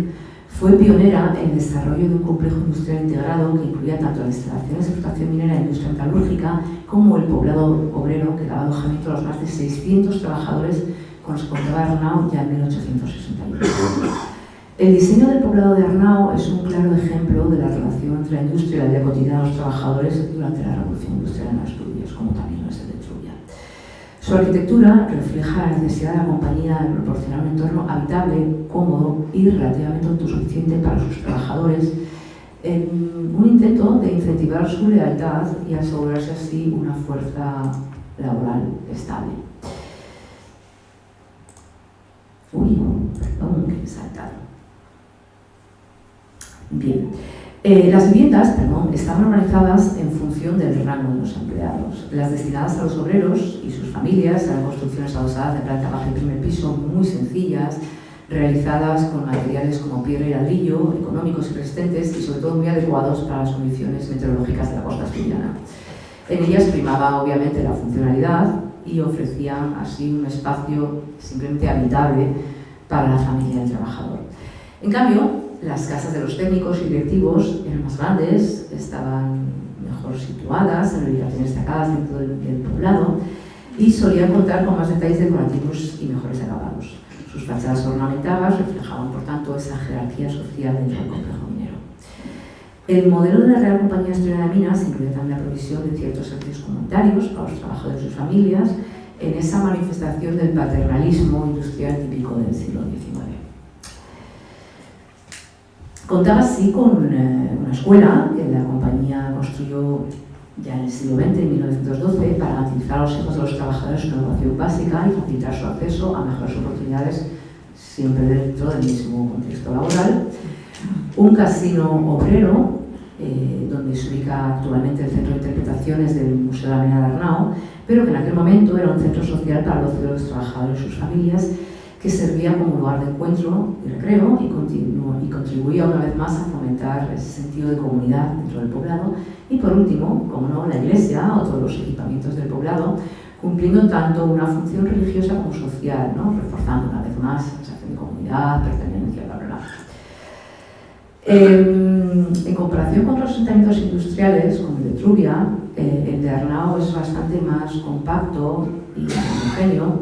fue pionera en el desarrollo de un complejo industrial integrado que incluía tanto las instalaciones de explotación minera e industria metalúrgica como el poblado obrero que daba alojamiento a los más de 600 trabajadores con los que contaba Arnau ya en 1861. El diseño del poblado de Arnao es un claro ejemplo de la relación entre la industria y la vida cotidiana de los trabajadores durante la revolución industrial en Asturias, como también lo es el de Trubia. Su arquitectura refleja la necesidad de la compañía de proporcionar un entorno habitable, cómodo y relativamente autosuficiente para sus trabajadores, en un intento de incentivar su lealtad y asegurarse así una fuerza laboral estable. Perdón, que he saltado. Bien, las viviendas estaban organizadas en función del rango de los empleados. Las destinadas a los obreros y sus familias eran construcciones adosadas de planta baja y primer piso muy sencillas, realizadas con materiales como piedra y ladrillo, económicos y resistentes y sobre todo muy adecuados para las condiciones meteorológicas de la costa asturiana. En ellas primaba obviamente la funcionalidad y ofrecían así un espacio simplemente habitable para la familia del trabajador. En cambio, las casas de los técnicos y directivos eran más grandes, estaban mejor situadas, en ubicaciones destacadas dentro del poblado y solían contar con más detalles decorativos y mejores acabados. Sus fachadas ornamentadas reflejaban, por tanto, esa jerarquía social dentro del complejo minero. El modelo de la Real Compañía Asturiana de Minas incluía también la provisión de ciertos servicios comunitarios para los trabajadores y sus familias en esa manifestación del paternalismo industrial típico del siglo XIX. Contaba así con una escuela que la compañía construyó ya en el siglo XX, en 1912, para garantizar a los hijos de los trabajadores una educación básica y facilitar su acceso a mejores oportunidades, siempre dentro del mismo contexto laboral. Un casino obrero, donde se ubica actualmente el Centro de Interpretaciones del Museo de la Mina de Arnao, pero que en aquel momento era un centro social para el ocio de los trabajadores y sus familias, que servía como lugar de encuentro y recreo y contribuía una vez más a fomentar ese sentido de comunidad dentro del poblado. Y por último, como no, la iglesia o todos los equipamientos del poblado, cumpliendo tanto una función religiosa como social, ¿no? Reforzando una vez más la sensación de comunidad, pertenencia, bla, bla, bla. En comparación con los asentamientos industriales, como el de Trubia, el de Arnao es bastante más compacto y homogéneo,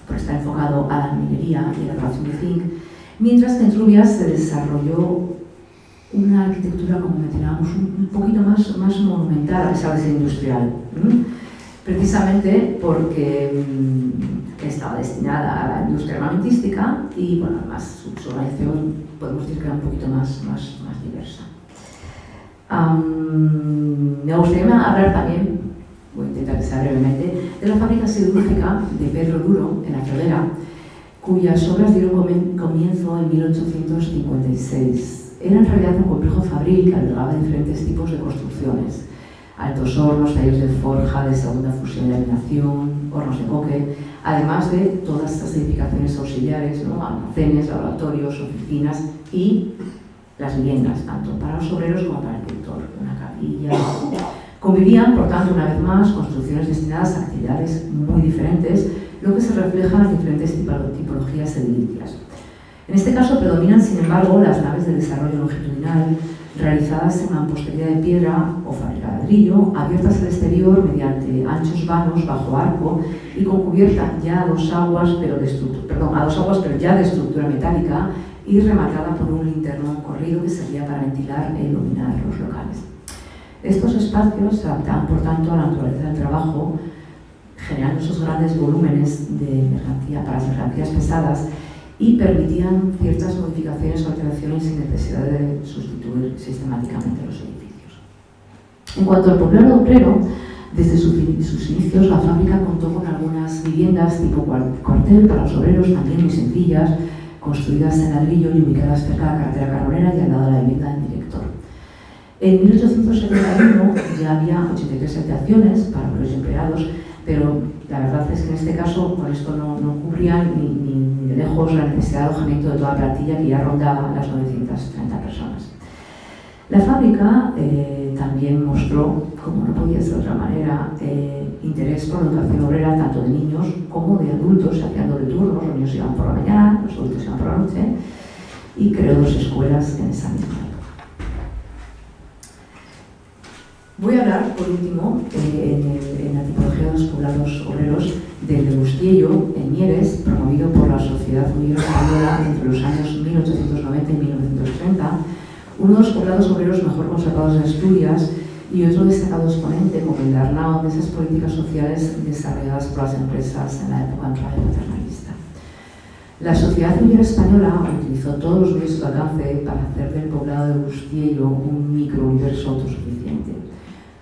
por estar enfocado a la minería y a la relación de zinc, mientras que en Trubia se desarrolló una arquitectura, como mencionábamos, un poquito más monumental a pesar de ser industrial, precisamente porque estaba destinada a la industria armamentística y, bueno, además su organización podemos decir que era un poquito más diversa. Me gustaría hablar también, voy a intentar que sea brevemente, de la fábrica siderúrgica de Pedro Duro, en La Froguera, cuyas obras dieron comienzo en 1856. Era en realidad un complejo fabril que albergaba diferentes tipos de construcciones: altos hornos, talleres de forja, de segunda fusión y laminación, hornos de coque, además de todas estas edificaciones auxiliares, ¿no? Almacenes, laboratorios, oficinas y las viviendas, tanto para los obreros como para el director, una capilla. Convivían, por tanto, una vez más, construcciones destinadas a actividades muy diferentes, lo que se refleja en las diferentes tipologías edilicias. En este caso predominan, sin embargo, las naves de desarrollo longitudinal, realizadas en mampostería de piedra o fábrica de ladrillo, abiertas al exterior mediante anchos vanos bajo arco y con cubierta ya a dos aguas, pero ya de estructura metálica y rematada por un linterno corrido que servía para ventilar e iluminar los locales. Estos espacios se adaptaban, por tanto, a la naturaleza del trabajo, generando esos grandes volúmenes de mercancía para las mercancías pesadas y permitían ciertas modificaciones o alteraciones sin necesidad de sustituir sistemáticamente los edificios. En cuanto al poblado obrero, desde sus inicios la fábrica contó con algunas viviendas tipo cuartel para los obreros, también muy sencillas, construidas en ladrillo y ubicadas cerca de la carretera carbonera y al lado de la vivienda del director. En 1871 ya había 83 habitaciones para obreros y empleados, pero la verdad es que en este caso con esto no cubrían ni de lejos la necesidad de alojamiento de toda la plantilla, que ya rondaba las 930 personas. La fábrica también mostró, como no podía ser de otra manera, interés por la educación obrera tanto de niños como de adultos, haciendo de turnos. Los niños iban por la mañana, los adultos iban por la noche, y creó 2 escuelas en esa misma época. Voy a hablar, por último, en la tipología de los poblados obreros, del de Bustiello, en Mieres, promovido por la Sociedad Obrera Española entre los años 1890 y 1930, uno de los poblados obreros mejor conservados de Asturias y otro destacado exponente, como el de Arnao, de esas políticas sociales desarrolladas por las empresas en la época en clave paternalista. La Sociedad Obrera Española utilizó todos los medios al alcance para hacer del poblado de Bustiello un microuniverso autosuficiente,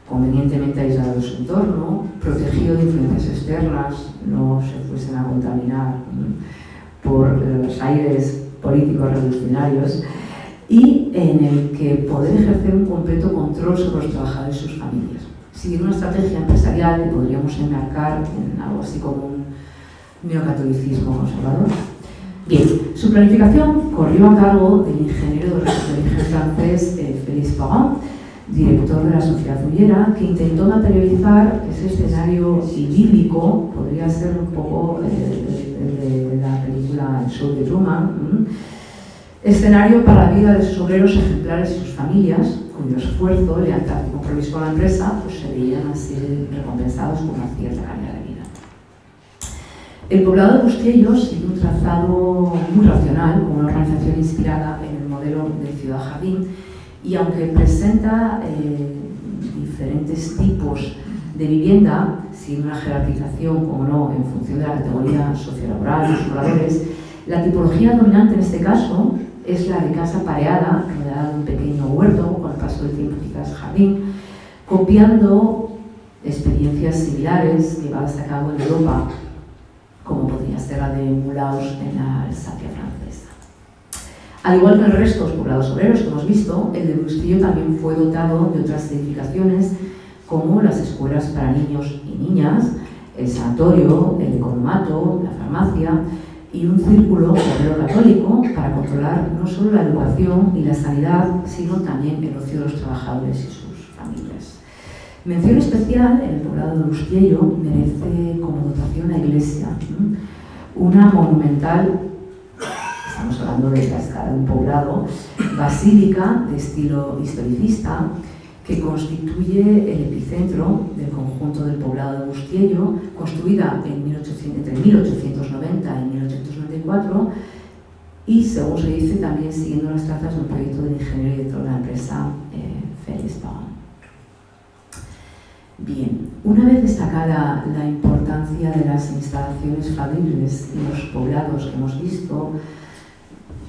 convenientemente aislado de su entorno, protegido de influencias externas, no se fuesen a contaminar por los aires políticos revolucionarios, y en el que poder ejercer un completo control sobre los trabajadores y sus familias, siguiendo una estrategia empresarial que podríamos enmarcar en algo así como un neocatolicismo conservador. Bien, su planificación corrió a cargo del ingeniero de origen francés Félix Parent, director de la Sociedad Obrera, que intentó materializar ese escenario idílico, podría ser un poco el de la película El show de Truman, escenario para la vida de sus obreros ejemplares y sus familias, cuyo esfuerzo, lealtad y compromiso con la empresa pues, se veían así recompensados con una cierta calidad de vida. El poblado de Bustiello sigue un trazado muy racional, con una organización inspirada en el modelo de ciudad-jardín, y aunque presenta diferentes tipos de vivienda, sin una jerarquización, como no, en función de la categoría sociolaboral de los pobladores, la tipología dominante en este caso es la de casa pareada, rodeada de un pequeño huerto, con el paso del tiempo quizás jardín, copiando experiencias similares llevadas a cabo en Europa, como podría ser la de Mulaos en la Alsacia francesa. Al igual que el resto de los poblados obreros que hemos visto, el de Bustiello también fue dotado de otras edificaciones como las escuelas para niños y niñas, el sanatorio, el economato, la farmacia y un círculo obrero católico para controlar no solo la educación y la sanidad, sino también el ocio de los trabajadores y sus familias. Mención especial en el poblado de Bustiello merece como dotación la iglesia, una monumental, estamos hablando de la escala de un poblado, basílica de estilo historicista, que constituye el epicentro del conjunto del poblado de Bustiello, construida entre 1890 y 1894, y según se dice también siguiendo las trazas de un proyecto del ingeniero y director de la empresa Félix Parent. Bien, una vez destacada la importancia de las instalaciones fabriles y los poblados que hemos visto,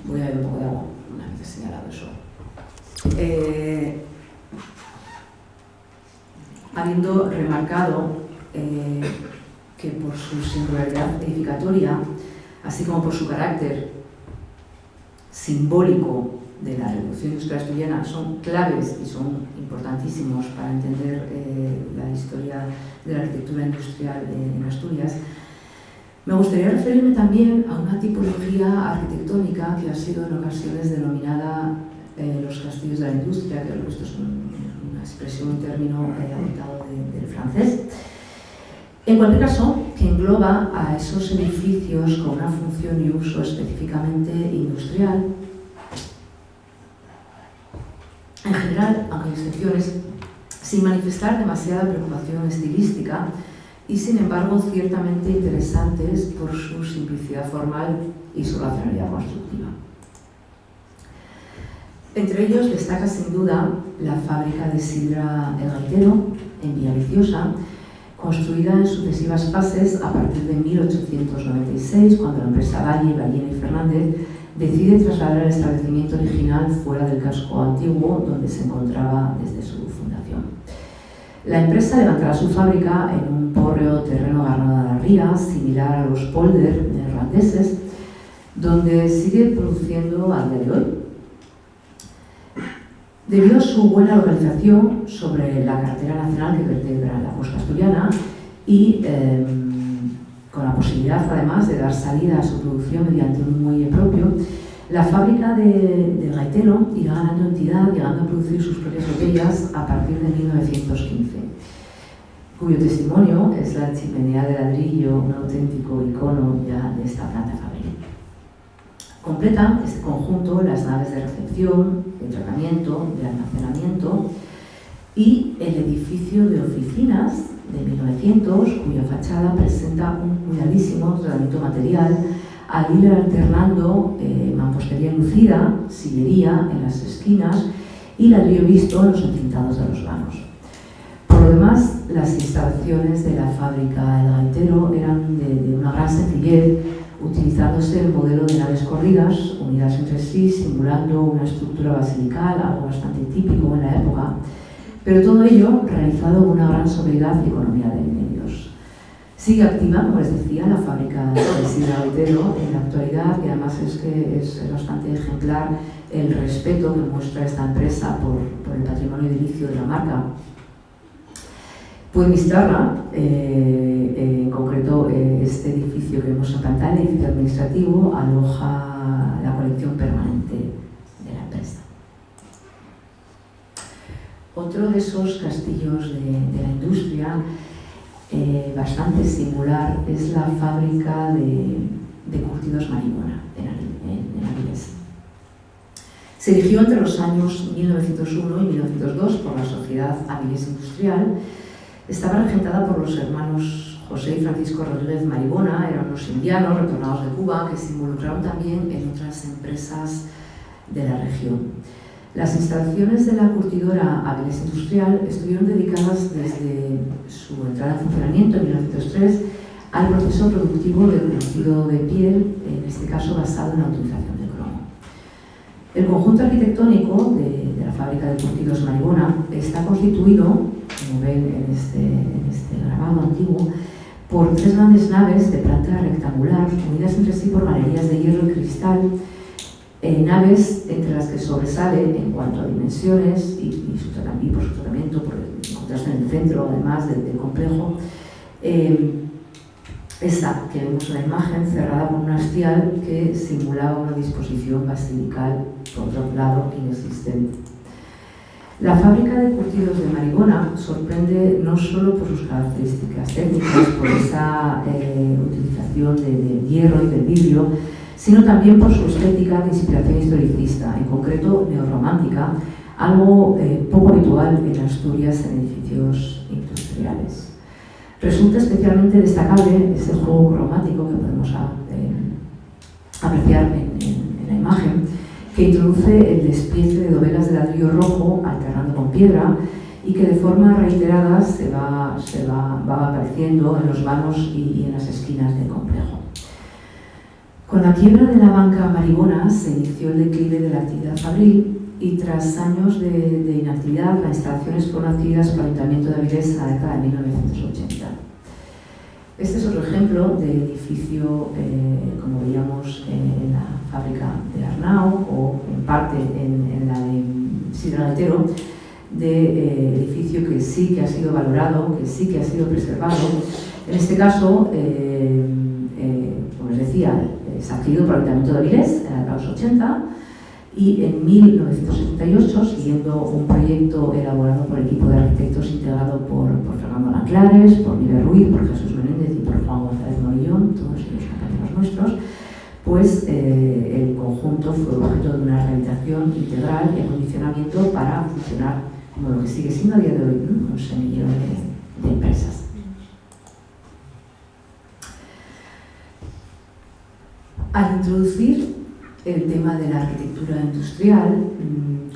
voy a beber un poco de agua, una vez señalado eso. Habiendo remarcado que por su singularidad edificatoria, así como por su carácter simbólico de la Revolución Industrial Asturiana, son claves y son importantísimos para entender la historia de la arquitectura industrial en Asturias, me gustaría referirme también a una tipología arquitectónica que ha sido en ocasiones denominada los castillos de la industria, creo que esto es una expresión, un término adoptado del francés. En cualquier caso, que engloba a esos edificios con una función y uso específicamente industrial. En general, aunque hay excepciones, sin manifestar demasiada preocupación estilística y, sin embargo, ciertamente interesantes por su simplicidad formal y su racionalidad constructiva. Entre ellos destaca sin duda la fábrica de sidra El Gaitero, en Villaviciosa, construida en sucesivas fases a partir de 1896, cuando la empresa Valle, Ballena y Fernández decide trasladar el establecimiento original fuera del casco antiguo donde se encontraba desde su fundación. La empresa levantará su fábrica en un pórreo terreno agarrado a la ría, similar a los polder neerlandeses, donde sigue produciendo a día de hoy. Debido a su buena localización sobre la carretera nacional que vertebra la costa asturiana y con la posibilidad además de dar salida a su producción mediante un muelle propio, la fábrica del Gaitero irá ganando entidad, llegando a producir sus propias botellas a partir de 1915, cuyo testimonio es la chimenea de ladrillo, un auténtico icono ya de esta planta fabril. Completan este conjunto las naves de recepción, de tratamiento, de almacenamiento y el edificio de oficinas de 1900, cuya fachada presenta un cuidadísimo tratamiento material, al ir alternando mampostería lucida, sillería en las esquinas y ladrillo visto en los encintados de los vanos. Por lo demás, las instalaciones de la fábrica El Gaitero eran de una gran sencillez, utilizándose el modelo de naves corridas, unidas entre sí, simulando una estructura basilical, algo bastante típico en la época, pero todo ello realizado con una gran sobriedad y economía de medios. Sigue activa, como les decía, la fábrica de El Gaitero en la actualidad, y además es que es bastante ejemplar el respeto que muestra esta empresa por el patrimonio edilicio de la marca. Pueden visitarla, en concreto este edificio que vemos en pantalla, el edificio administrativo, aloja la colección permanente de la empresa. Otro de esos castillos de la industria, bastante singular, es la fábrica de curtidos Maribona en Avilés. Se erigió entre los años 1901 y 1902 por la Sociedad Avilés Industrial. Estaba regentada por los hermanos José y Francisco Rodríguez Maribona, eran unos indianos retornados de Cuba que se involucraron también en otras empresas de la región. Las instalaciones de la curtidora Avilés Industrial estuvieron dedicadas desde su entrada en funcionamiento en 1903 al proceso productivo de curtido de piel, en este caso basado en la utilización de cromo. El conjunto arquitectónico de la fábrica de curtidos Maribona está constituido, como ven en este grabado antiguo, por 3 grandes naves de planta rectangular, unidas entre sí por galerías de hierro y cristal, naves entre las que sobresale en cuanto a dimensiones y por su tratamiento, por el contraste en el centro, además del complejo, esta que vemos en la imagen, cerrada por un hastial que simulaba una disposición basilical, por otro lado, inexistente. La fábrica de curtidos de Maribona sorprende no solo por sus características técnicas, por esa utilización del hierro y del vidrio, sino también por su estética de inspiración historicista, en concreto neorromántica, algo poco habitual en Asturias en edificios industriales. Resulta especialmente destacable ese juego cromático que podemos apreciar en la imagen, que introduce el despiece de dovelas de ladrillo rojo alternando con piedra y que de forma reiterada se va apareciendo en los vanos y en las esquinas del complejo. Con la quiebra de la banca Maribona se inició el declive de la actividad fabril y tras años de inactividad las instalaciones fueron adquiridas por el Ayuntamiento de Avilés en la década de 1980. Este es otro ejemplo de edificio, como veíamos en la fábrica de Arnau o en parte en la de El Gaitero, de edificio que sí que ha sido valorado, que sí que ha sido preservado. En este caso, como les decía, es adquirido por el Ayuntamiento de Avilés en la década de los 80 y en 1978, siguiendo un proyecto elaborado por el equipo de arquitectos integrado por Fernando Lanclares, por Miguel Ruiz, por Jesús Menéndez y por Juan González Morillón, todos ellos compañeros nuestros, pues el conjunto fue objeto de una rehabilitación integral y acondicionamiento para funcionar como lo que sigue siendo a día de hoy, ¿no? Un semillero de empresas. Al introducir el tema de la arquitectura industrial,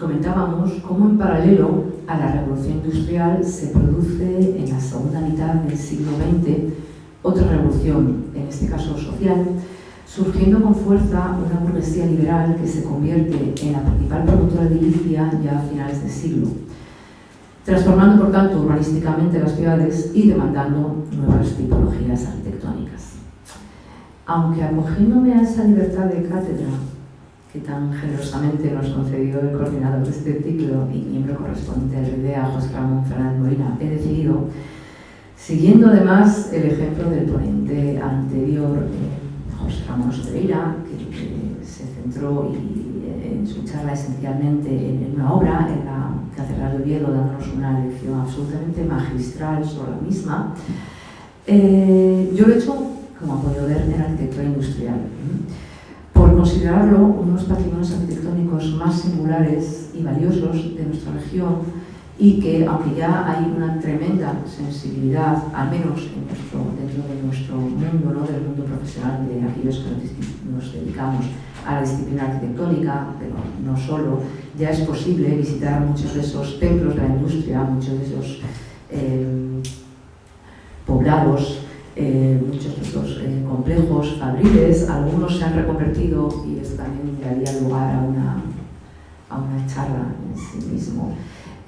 comentábamos cómo en paralelo a la revolución industrial se produce en la segunda mitad del siglo XX otra revolución, en este caso social, surgiendo con fuerza una burguesía liberal que se convierte en la principal promotora edilicia ya a finales del siglo, transformando por tanto urbanísticamente las ciudades y demandando nuevas tipologías arquitectónicas. Aunque acogiéndome a esa libertad de cátedra que tan generosamente nos concedió el coordinador de este ciclo y miembro correspondiente de la idea, José Ramón Fernández Molina, he decidido, siguiendo además el ejemplo del ponente anterior, José Ramón Ostereira, que se centró en su charla esencialmente en una obra, en la Catedral de Oviedo, dándonos una lección absolutamente magistral sobre la misma, yo lo he hecho, como han podido ver, en arquitectura industrial, por considerarlo uno de los patrimonios arquitectónicos más singulares y valiosos de nuestra región y que, aunque ya hay una tremenda sensibilidad, al menos dentro de nuestro mundo, ¿no?, del mundo profesional de aquellos que nos dedicamos a la disciplina arquitectónica, pero no solo, ya es posible visitar muchos de esos templos de la industria, muchos de esos poblados, muchos de esos complejos fabriles. Algunos se han reconvertido, y eso también daría lugar a una charla en sí mismo,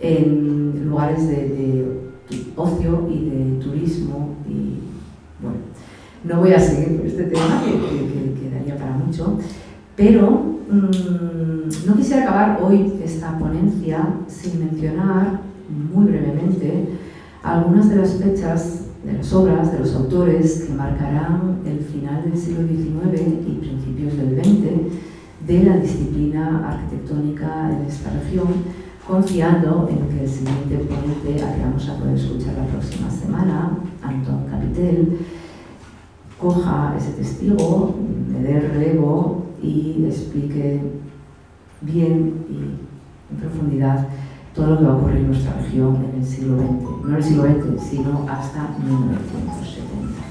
en lugares de ocio y de turismo. Y bueno, no voy a seguir por este tema que daría para mucho, pero no quisiera acabar hoy esta ponencia sin mencionar muy brevemente algunas de las fechas de las obras, de los autores que marcarán el final del siglo XIX y principios del XX de la disciplina arquitectónica en esta región, confiando en que el siguiente ponente, al que vamos a poder escuchar la próxima semana, Antón Capitel, coja ese testigo, le dé relevo y explique bien y en profundidad todo lo que va a ocurrir en nuestra región en el siglo XX. No en el siglo XX, sino hasta 1970.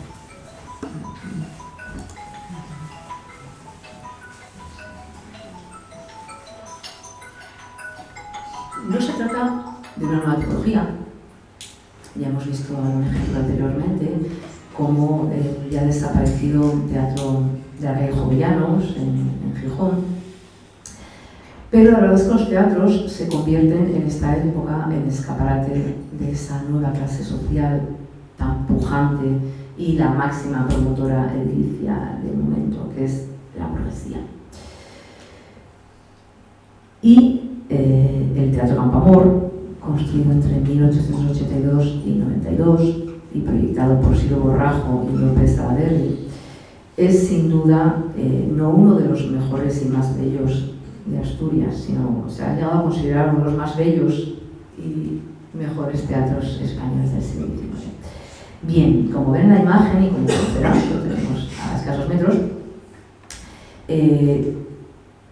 No se trata de una nueva tipología. Ya hemos visto algún ejemplo anteriormente, como el ya desaparecido Teatro de la calle Jovellanos en Gijón. Pero la verdad es que los teatros se convierten en esta época en escaparate de esa nueva clase social tan pujante y la máxima promotora edilicia del momento, que es la burguesía. Y el Teatro Campoamor, construido entre 1882 y 92 y proyectado por Ciro Borrajo y López Salaverry, es sin duda no uno de los mejores y más bellos de Asturias, sino se ha llegado a considerar uno de los más bellos y mejores teatros españoles del siglo XIX. Bien, como ven en la imagen y como verán, lo tenemos a escasos metros,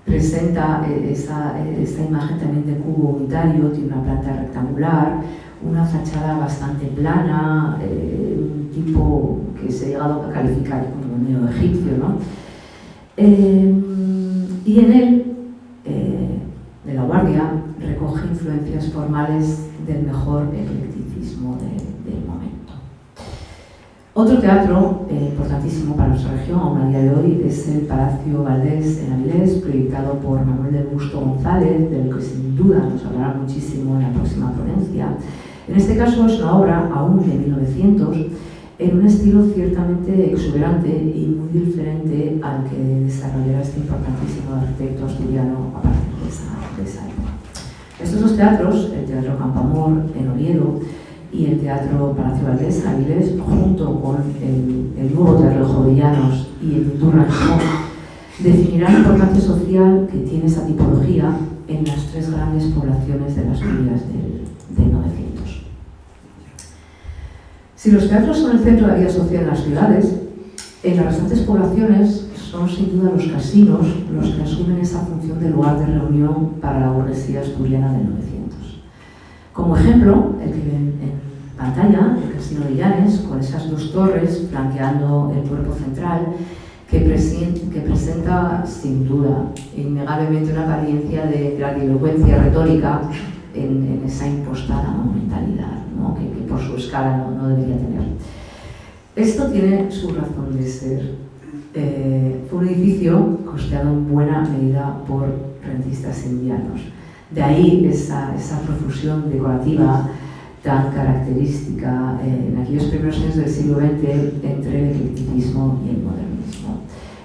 presenta esta imagen también de cubo unitario, tiene una planta rectangular, una fachada bastante plana, un tipo que se ha llegado a calificar como neoegipcio, ¿no? Y en él, de la Guardia, recoge influencias formales del mejor eclecticismo del momento. Otro teatro importantísimo para nuestra región, aún a día de hoy, es el Palacio Valdés en Avilés, proyectado por Manuel del Busto González, del que sin duda nos hablará muchísimo en la próxima ponencia. En este caso es una obra aún de 1900, en un estilo ciertamente exuberante y muy diferente al que desarrollará este importantísimo arquitecto asturiano a partir de esa época. Estos dos teatros, el Teatro Campoamor en Oviedo y el Teatro Palacio Valdés en Avilés, junto con el nuevo Teatro de Jovellanos y el Iturra en Gijón, definirán la importancia social que tiene esa tipología en las tres grandes poblaciones de las Asturias del 900. Si los teatros son el centro de la vida social en las ciudades, en las restantes poblaciones son sin duda los casinos los que asumen esa función de lugar de reunión para la burguesía asturiana del 900. Como ejemplo, el que ven en pantalla, el Casino de Llanes, con esas dos torres flanqueando el cuerpo central, que presenta sin duda innegablemente una apariencia de grandilocuencia retórica en esa impostada monumentalidad, ¿no? que por su escala no debería tener. Esto tiene su razón de ser. Fue un edificio costeado en buena medida por rentistas indianos. De ahí esa profusión decorativa tan característica en aquellos primeros años del siglo XX entre el eclecticismo y el modernismo.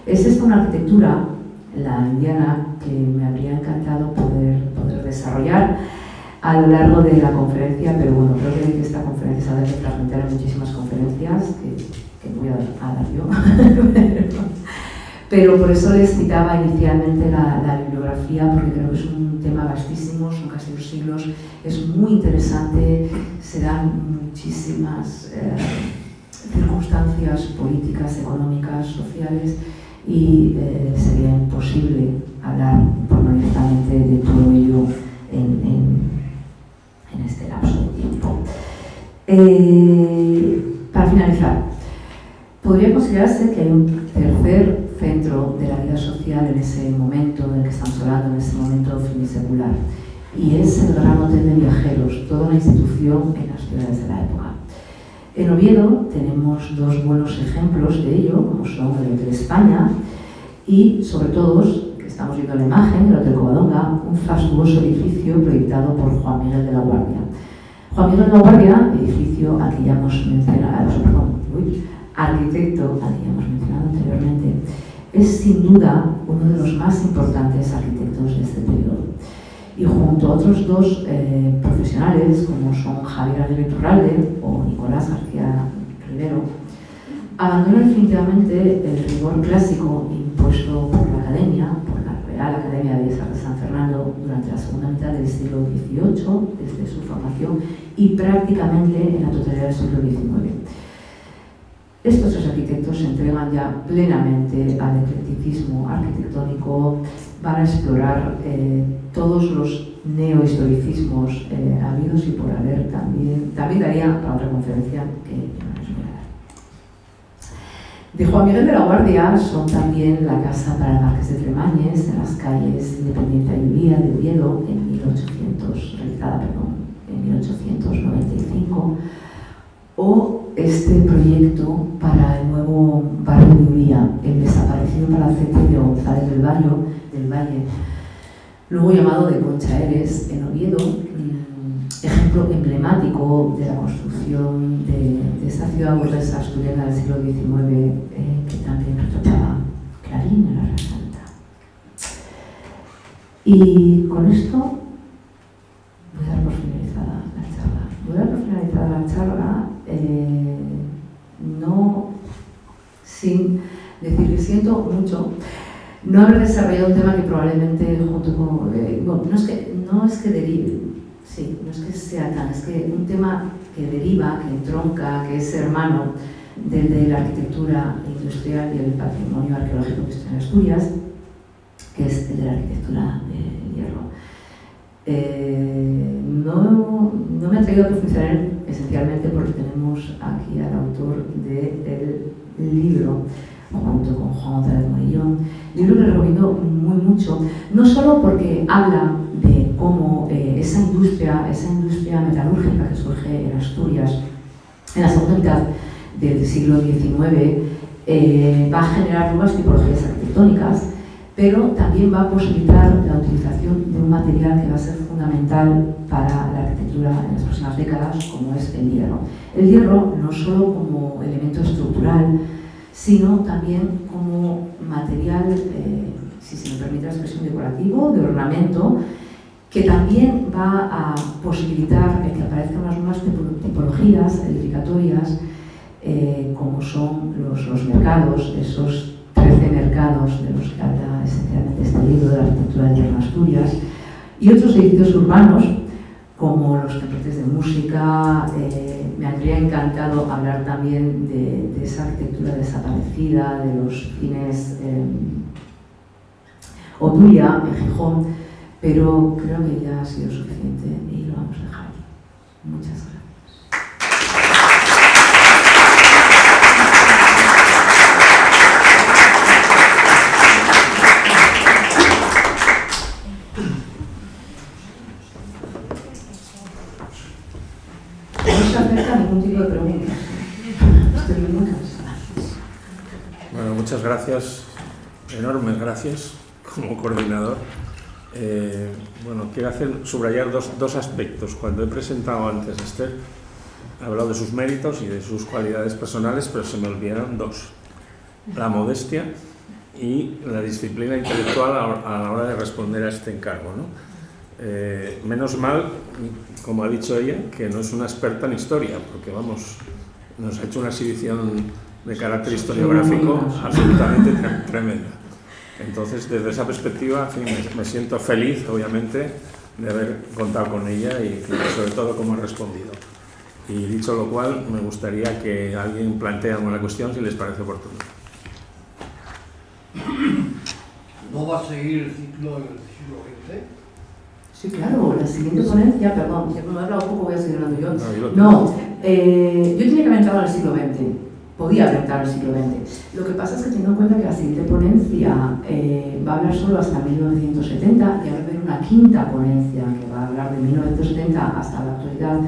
Es esta una arquitectura, la indiana, que me habría encantado poder desarrollar a lo largo de la conferencia, pero bueno, creo que esta conferencia se ha de fragmentar en muchísimas conferencias que voy a dar yo. Pero por eso les citaba inicialmente la bibliografía, porque creo que es un tema vastísimo, son casi 2 siglos, es muy interesante, se dan muchísimas circunstancias políticas, económicas, sociales, y sería imposible hablar pormenorizadamente de todo ello en este lapso. Para finalizar, podría considerarse que hay un tercer centro de la vida social en ese momento del que estamos hablando, en ese momento finisecular, y es el Gran Hotel de Viajeros, toda una institución en las ciudades de la época. En Oviedo tenemos dos buenos ejemplos de ello, como son el Hotel España y, sobre todo, que estamos viendo la imagen, el Hotel Covadonga, un fastuoso edificio proyectado por Juan Miguel de la Guardia. Juan Miguel de la Guardia, edificio al que ya hemos mencionado, arquitecto al que ya hemos mencionado anteriormente, es sin duda uno de los más importantes arquitectos de este periodo. Y junto a otros dos profesionales, como son Javier Aguirre Iturralde o Nicolás García Rivero, abandonó definitivamente el rigor clásico impuesto por la Academia, por la Real Academia de Bellas Artes de San Fernando durante la segunda mitad del siglo XVIII, desde su formación, y prácticamente en la totalidad del siglo XIX. Estos tres arquitectos se entregan ya plenamente al eclecticismo arquitectónico, van a explorar todos los neohistoricismos habidos y por haber. También daría para otra conferencia que no les voy a dar. De Juan Miguel de la Guardia son también la Casa para el Marqués de Tremañes, en las calles Independencia y Vía de Oviedo, en 1895, o este proyecto para el nuevo barrio de Uría, el desaparecido palacete de González del Valle, luego llamado de Concha Eres, en Oviedo, ejemplo emblemático de la construcción de esta ciudad burguesa asturiana del siglo XIX, que también retrataba Clarín en la Real Santa. Y con esto voy a dar por finalizada la charla. No sin decir que siento mucho no haber desarrollado un tema que probablemente junto con... no es que sea tan, es que un tema que deriva, que entronca, que es hermano del de la arquitectura industrial y el patrimonio arqueológico que está en Asturias, que es el de la arquitectura del hierro. No me he atrevido a profundizar en él, esencialmente porque tenemos aquí al autor del libro, junto con Juan González Morillón, libro que recomiendo mucho, no solo porque habla de cómo esa industria metalúrgica que surge en Asturias en la segunda mitad del siglo XIX va a generar nuevas tipologías arquitectónicas, pero también va a posibilitar la utilización de un material que va a ser fundamental para la arquitectura en las próximas décadas, como es el hierro. El hierro no solo como elemento estructural, sino también como material, si se me permite la expresión, decorativo, de ornamento, que también va a posibilitar que aparezcan unas nuevas tipologías edificatorias, como son los mercados, esos 13 mercados de los que habla esencialmente este libro de la arquitectura del hierro en Asturias, y otros edificios urbanos, como los templetes de música. Me habría encantado hablar también de esa arquitectura desaparecida, de los cines Otulia, en Gijón, pero creo que ya ha sido suficiente y lo vamos a dejar aquí. Muchas gracias. Bueno, muchas gracias, enormes gracias como coordinador. Quiero subrayar dos aspectos. Cuando he presentado antes a Esther, he hablado de sus méritos y de sus cualidades personales, pero se me olvidaron dos: la modestia y la disciplina intelectual a la hora de responder a este encargo, ¿no? Menos mal, como ha dicho ella, que no es una experta en historia, porque nos ha hecho una exhibición de carácter historiográfico absolutamente tremenda. Entonces, desde esa perspectiva, en fin, me siento feliz, obviamente, de haber contado con ella y sobre todo cómo ha respondido. Y dicho lo cual, me gustaría que alguien plantee alguna cuestión, si les parece oportuno. ¿No va a seguir el ciclo del siglo XX? Sí, claro, la siguiente ponencia, perdón, ya como he hablado un poco, voy a seguir hablando yo. No, Yo tenía que haber entrado en el siglo XX, podía haber entrado en el siglo XX. Lo que pasa es que teniendo en cuenta que la siguiente ponencia va a hablar solo hasta 1970 y ahora va a haber una quinta ponencia que va a hablar de 1970 hasta la actualidad,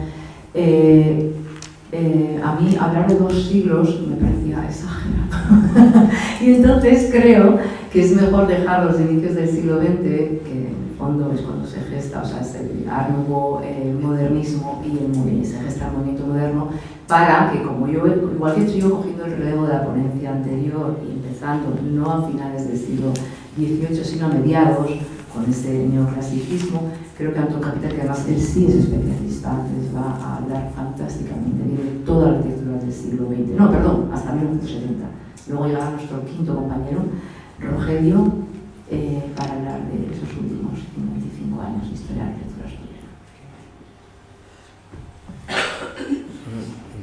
a mí hablar de 2 siglos me parecía exagerado. Y entonces creo que es mejor dejar los inicios del siglo XX, que en el fondo es cuando se gesta, o sea, es el Art Nouveau, el modernismo y se gesta el movimiento moderno, para que, como yo, igual que estoy yo cogiendo el relevo de la ponencia anterior y empezando no a finales del siglo XVIII, sino a mediados, con ese neoclasicismo, creo que Antón Capital, que además él sí es especialista, les va a hablar fantásticamente bien de toda la arquitectura del siglo XX, no, perdón, hasta 1970. Luego llegará nuestro quinto compañero, Rogelio, para hablar de esos últimos 55 años de historia de la arquitectura asturiana.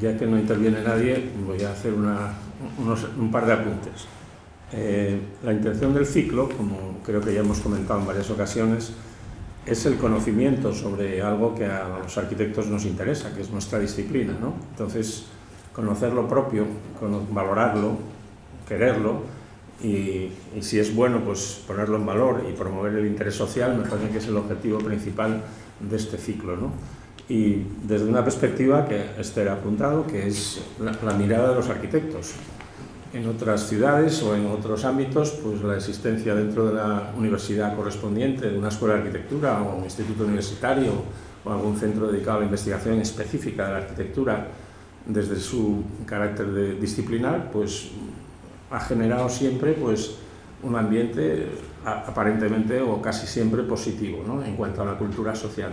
Ya que no interviene nadie, voy a hacer un par de apuntes. La intención del ciclo, como creo que ya hemos comentado en varias ocasiones, es el conocimiento sobre algo que a los arquitectos nos interesa, que es nuestra disciplina, ¿no? Entonces, conocer lo propio, valorarlo, quererlo y si es bueno, pues ponerlo en valor y promover el interés social, me parece que es el objetivo principal de este ciclo, ¿no? Y desde una perspectiva que Esther ha apuntado, que es la mirada de los arquitectos. En otras ciudades o en otros ámbitos, pues la existencia dentro de la universidad correspondiente, de una escuela de arquitectura o un instituto universitario o algún centro dedicado a la investigación específica de la arquitectura desde su carácter disciplinar, pues ha generado siempre pues, un ambiente aparentemente o casi siempre positivo, ¿no? En cuanto a la cultura social.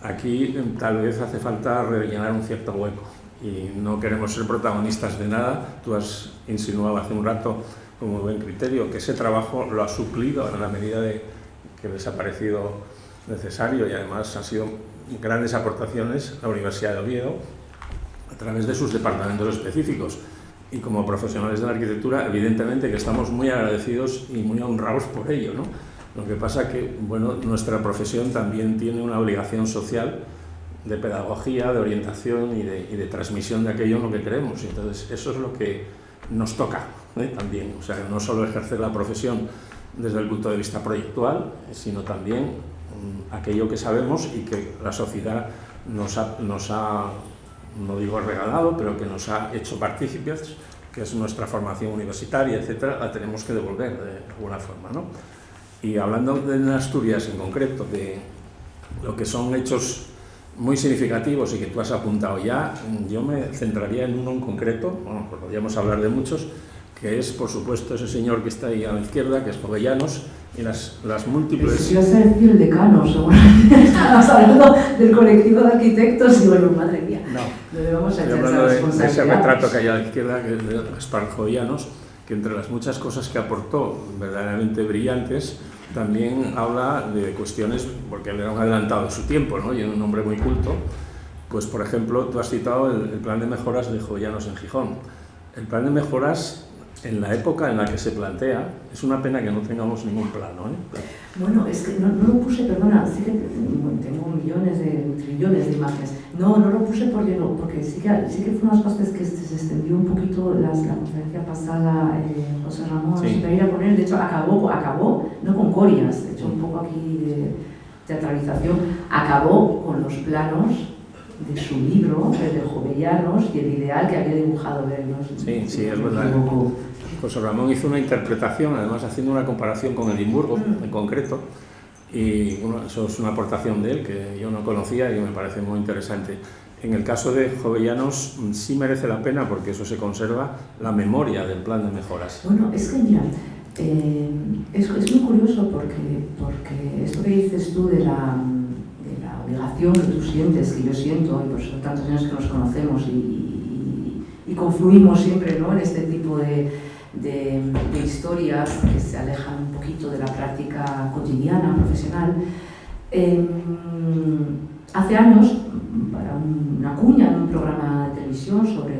Aquí tal vez hace falta rellenar un cierto hueco. Y no queremos ser protagonistas de nada. Tú has insinuado hace un rato, como buen criterio, que ese trabajo lo ha suplido en la medida de que les ha parecido necesario y además han sido grandes aportaciones la Universidad de Oviedo a través de sus departamentos específicos. Y como profesionales de la arquitectura, evidentemente que estamos muy agradecidos y muy honrados por ello, ¿no? Lo que pasa que, bueno, nuestra profesión también tiene una obligación social de pedagogía, de orientación y de transmisión de aquello en lo que queremos. Entonces, eso es lo que nos toca, también. O sea, no solo ejercer la profesión desde el punto de vista proyectual, sino también aquello que sabemos y que la sociedad nos ha, no digo regalado, pero que nos ha hecho partícipes, que es nuestra formación universitaria, etcétera, la tenemos que devolver de alguna forma, ¿no? Y hablando de Asturias en concreto, de lo que son hechos muy significativos y que tú has apuntado ya, yo me centraría en uno en concreto, bueno, pues podríamos hablar de muchos, que es, por supuesto, ese señor que está ahí a la izquierda, que es Jovellanos, y las múltiples... Yo sé decir el decano, seguramente. Estábamos hablando del colectivo de arquitectos y bueno, madre mía, no le vamos a echar esa responsabilidad. De ese retrato que hay a la izquierda, que es de Gaspar Jovellanos, que entre las muchas cosas que aportó verdaderamente brillantes, también habla de cuestiones, porque él era un adelantado de su tiempo, ¿no? Y era un hombre muy culto. Pues, por ejemplo, tú has citado el plan de mejoras de Jovellanos en Gijón. El plan de mejoras, en la época en la que se plantea, es una pena que no tengamos ningún plano, ¿eh? Bueno, es que no lo puse, perdona, sí que tengo trillones de imágenes. No lo puse porque sí que fue unas cosas que se extendió un poquito la conferencia pasada, José Ramón, sí. Para ir a poner, de hecho acabó, no con corias, de hecho un poco aquí de teatralización, acabó con los planos de su libro, el de Jovellanos, y el ideal que había dibujado él, ¿no? Sí, es verdad. José Ramón hizo una interpretación, además haciendo una comparación con Edimburgo en concreto, y bueno, eso es una aportación de él que yo no conocía y me parece muy interesante. En el caso de Jovellanos sí merece la pena porque eso se conserva la memoria del plan de mejoras. Bueno, es que mira, es muy curioso porque esto que dices tú de la obligación que tú sientes, que yo siento, y por eso tantos años que nos conocemos y confluimos siempre, ¿no?, en este tipo de historias que se alejan un poquito de la práctica cotidiana, profesional. Hace años, para una cuña en un programa de televisión sobre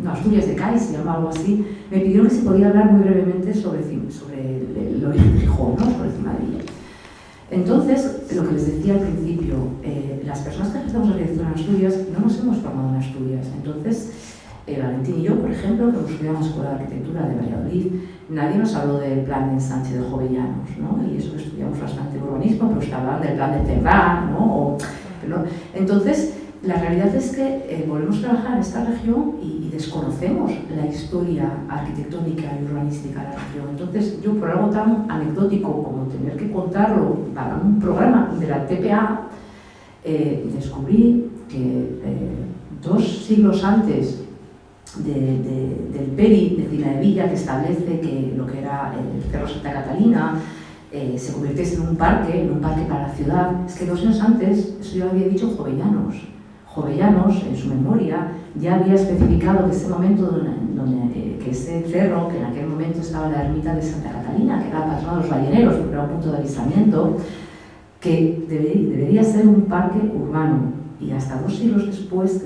Asturias de CAI, se llama algo así, me pidieron que se podía hablar muy brevemente sobre el origen de Gijón, ¿no?, sobre Cimadilla. Entonces, lo que les decía al principio, las personas que ejercemos arquitectura en Asturias no nos hemos formado en Asturias. Entonces, Valentín y yo, por ejemplo, que hemos estudiado en la Escuela de Arquitectura de Valladolid, nadie nos habló del plan de ensanche de Jovellanos, ¿no? Y eso que estudiamos bastante urbanismo, pero hablaban del plan de Cerdá, ¿no? Entonces, la realidad es que volvemos a trabajar en esta región y desconocemos la historia arquitectónica y urbanística de la región. Entonces, yo por algo tan anecdótico como tener que contarlo para un programa de la TPA, descubrí que 2 siglos antes del PERI de Cimadevilla, que establece que lo que era el Cerro Santa Catalina se convirtiese en un parque para la ciudad, es que 2 años antes, eso yo había dicho Jovellanos. Jovellanos, en su memoria, ya había especificado que ese momento, que ese cerro, que en aquel momento estaba en la ermita de Santa Catalina, que era el patrono de los balleneros, porque era un punto de avistamiento, que debería ser un parque urbano. Y hasta 2 siglos después,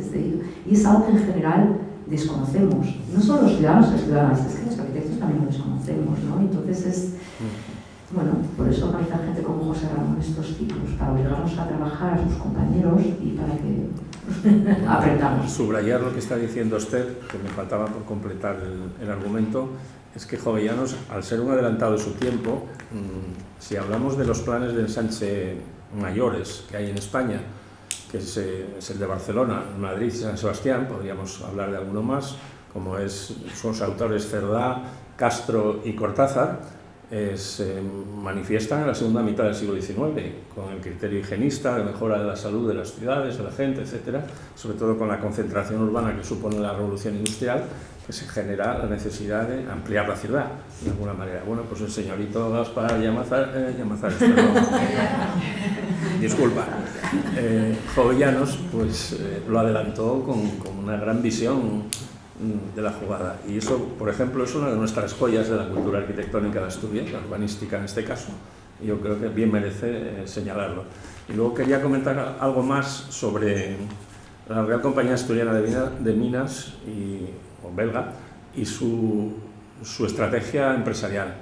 y es algo que en general desconocemos. No solo los ciudadanos y las ciudadanas, es que los arquitectos también lo desconocemos, ¿no? Entonces bueno, por eso organiza gente como José Ramón estos ciclos, para obligarnos a trabajar a sus compañeros y para que aprendamos. Subrayar lo que está diciendo Esther, que me faltaba por completar el argumento, es que Jovellanos, al ser un adelantado de su tiempo, si hablamos de los planes de ensanche mayores que hay en España, que es el de Barcelona, Madrid y San Sebastián, podríamos hablar de alguno más, como son los autores Cerdá, Castro y Cortázar, se manifiestan en la segunda mitad del siglo XIX, con el criterio higienista de mejora de la salud de las ciudades, de la gente, etc., sobre todo con la concentración urbana que supone la revolución industrial, que se genera la necesidad de ampliar la ciudad, de alguna manera. Bueno, pues el señorito Gaspar Llamazares, disculpa, Jovellanos, pues lo adelantó con una gran visión de la jugada, y eso, por ejemplo, es una de nuestras joyas de la cultura arquitectónica de Asturias, la urbanística en este caso, y yo creo que bien merece señalarlo. Y luego quería comentar algo más sobre la Real Compañía Asturiana de Minas, o belga, y su estrategia empresarial.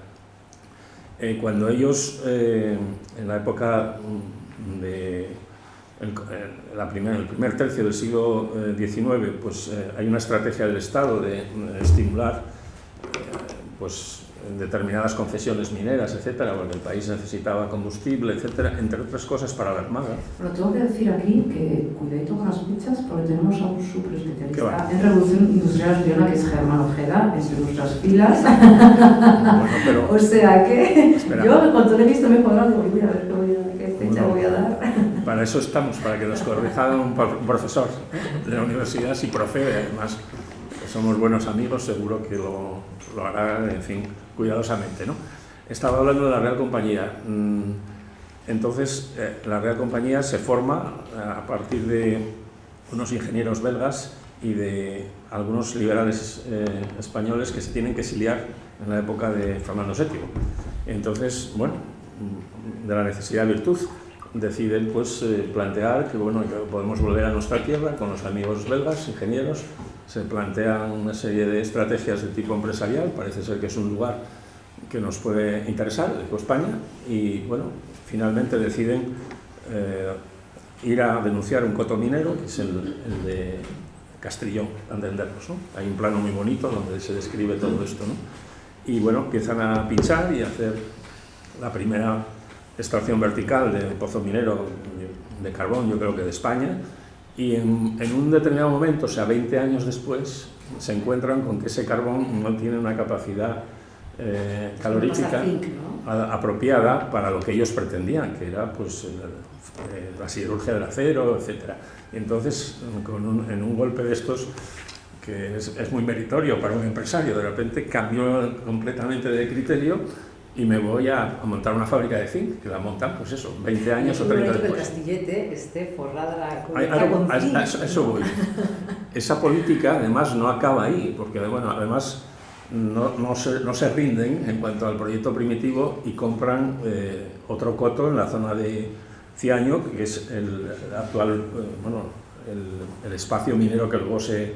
Cuando ellos, en la época el primer tercio del siglo XIX, pues hay una estrategia del Estado de estimular pues determinadas concesiones mineras, etcétera, porque el país necesitaba combustible, etcétera, entre otras cosas para la Armada. Bueno, tengo que decir aquí que cuidadito con las fichas, porque tenemos a un súper especialista en Revolución Industrial Asturiana, que es Germán Ojeda, entre nuestras filas. Bueno, pero, o sea que espera. Yo, cuando lo he visto, me he cuadrado y voy a ver qué fecha voy a dar. Para eso estamos, para que nos corrija un profesor de la universidad, si procede, además, somos buenos amigos, seguro que lo hará, en fin, cuidadosamente, ¿no? Estaba hablando de la Real Compañía. Entonces, la Real Compañía se forma a partir de unos ingenieros belgas y de algunos liberales españoles que se tienen que exiliar en la época de Fernando VII. Entonces, bueno, de la necesidad de virtud, deciden pues plantear que bueno, que podemos volver a nuestra tierra con los amigos belgas, ingenieros. Se plantean una serie de estrategias de tipo empresarial, parece ser que es un lugar que nos puede interesar, España, y bueno, finalmente deciden ir a denunciar un coto minero, que es el de Castrillón, a entendernos, ¿no? Hay un plano muy bonito donde se describe todo esto, ¿no? Y bueno, empiezan a pinchar y a hacer la primera extracción vertical de pozo minero de carbón, yo creo que de España, y en un determinado momento, o sea, 20 años después, se encuentran con que ese carbón no tiene una capacidad calorífica apropiada para lo que ellos pretendían, que era pues la siderurgia del acero, etc. Y entonces, en un golpe de estos, que es muy meritorio para un empresario, de repente cambió completamente de criterio y me voy a montar una fábrica de zinc, que la montan, pues eso, 20 años o 30 después. Que el Castillete esté forrada la cubierta con zinc. A eso voy. Esa política, además, no acaba ahí, porque, bueno, además no se rinden en cuanto al proyecto primitivo y compran otro coto en la zona de Ciaño, que es el actual, el espacio minero que luego se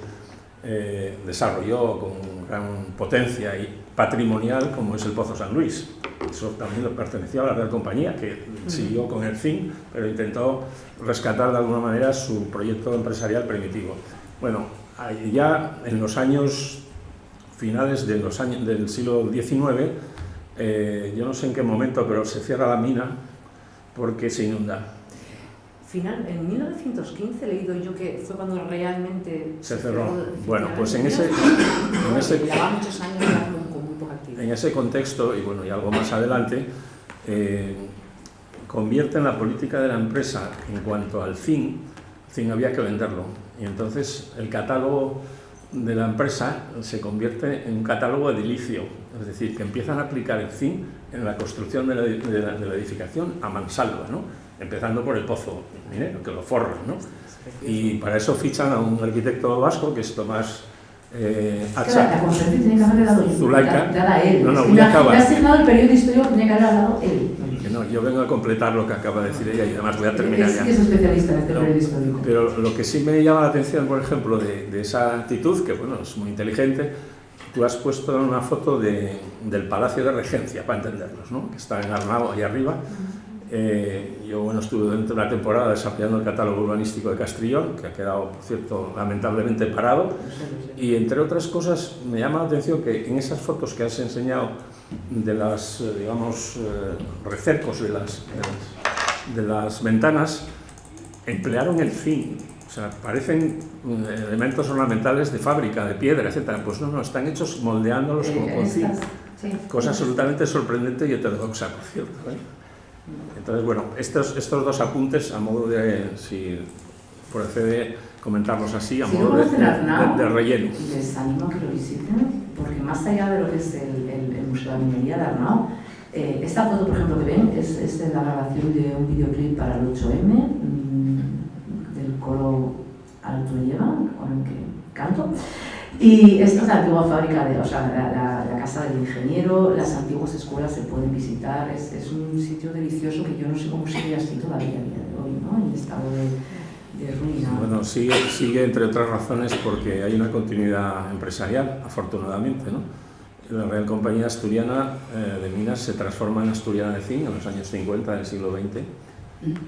desarrolló con gran potencia y patrimonial, como es el Pozo San Luis. eso también perteneció a la Real Compañía, que siguió con el fin, pero intentó rescatar de alguna manera su proyecto empresarial primitivo. Bueno, ya en los años finales del siglo XIX, yo no sé en qué momento, pero se cierra la mina porque se inunda. En 1915 he leído yo que fue cuando realmente se cerró. Bueno, pues en ese llevaba muchos años con muy poca actividad. En ese contexto, y bueno, y algo más adelante, convierte en la política de la empresa en cuanto al fin había que venderlo. Y entonces el catálogo de la empresa se convierte en un catálogo edilicio, es decir, que empiezan a aplicar el fin en la construcción de la edificación a mansalva, ¿no? Empezando por el pozo minero, que lo forran, ¿no? Y para eso fichan a un arquitecto vasco, que es Tomás Hacha. La conferencia tiene que haberle dado Zulaika. Dada él. No, voy a acabar. Le ha asignado el periodo histórico, tiene que haberle dado él. Que no, yo vengo a completar lo que acaba de decir ella y además voy a terminar ya. Es que es especialista en este periodo histórico. Pero lo que sí me llama la atención, por ejemplo, de esa actitud, que bueno, es muy inteligente, tú has puesto una foto del Palacio de Regencia, para entenderlos, ¿no? Que está en Arnao, ahí arriba. Yo bueno, estuve dentro de una temporada desarrollando el catálogo urbanístico de Castrillón, que ha quedado, por cierto, lamentablemente parado, y entre otras cosas me llama la atención que en esas fotos que has enseñado de las, digamos, recercos de las ventanas, emplearon el fin, o sea, parecen elementos ornamentales de fábrica, de piedra, etc. Pues no, están hechos moldeándolos como con zinc, cosa absolutamente sorprendente y heterodoxa, por cierto, ¿eh? Entonces, bueno, estos dos apuntes a modo de, si procede comentarlos así, a modo de relleno. Les animo a que lo visiten, porque más allá de lo que es el Museo de la Minería de Arnao, esta foto, por ejemplo, que ven, es la grabación de un videoclip para el 8M, del coro Alto Lleva, con el que canto. Y esta es la antigua fábrica, o sea, la casa del ingeniero, las antiguas escuelas se pueden visitar, es un sitio delicioso que yo no sé cómo sigue así todavía a día de hoy, ¿no? En estado de ruina. Bueno, sigue entre otras razones porque hay una continuidad empresarial, afortunadamente, ¿no? La Real Compañía Asturiana de Minas se transforma en Asturiana de Zinc en los años 50 del siglo XX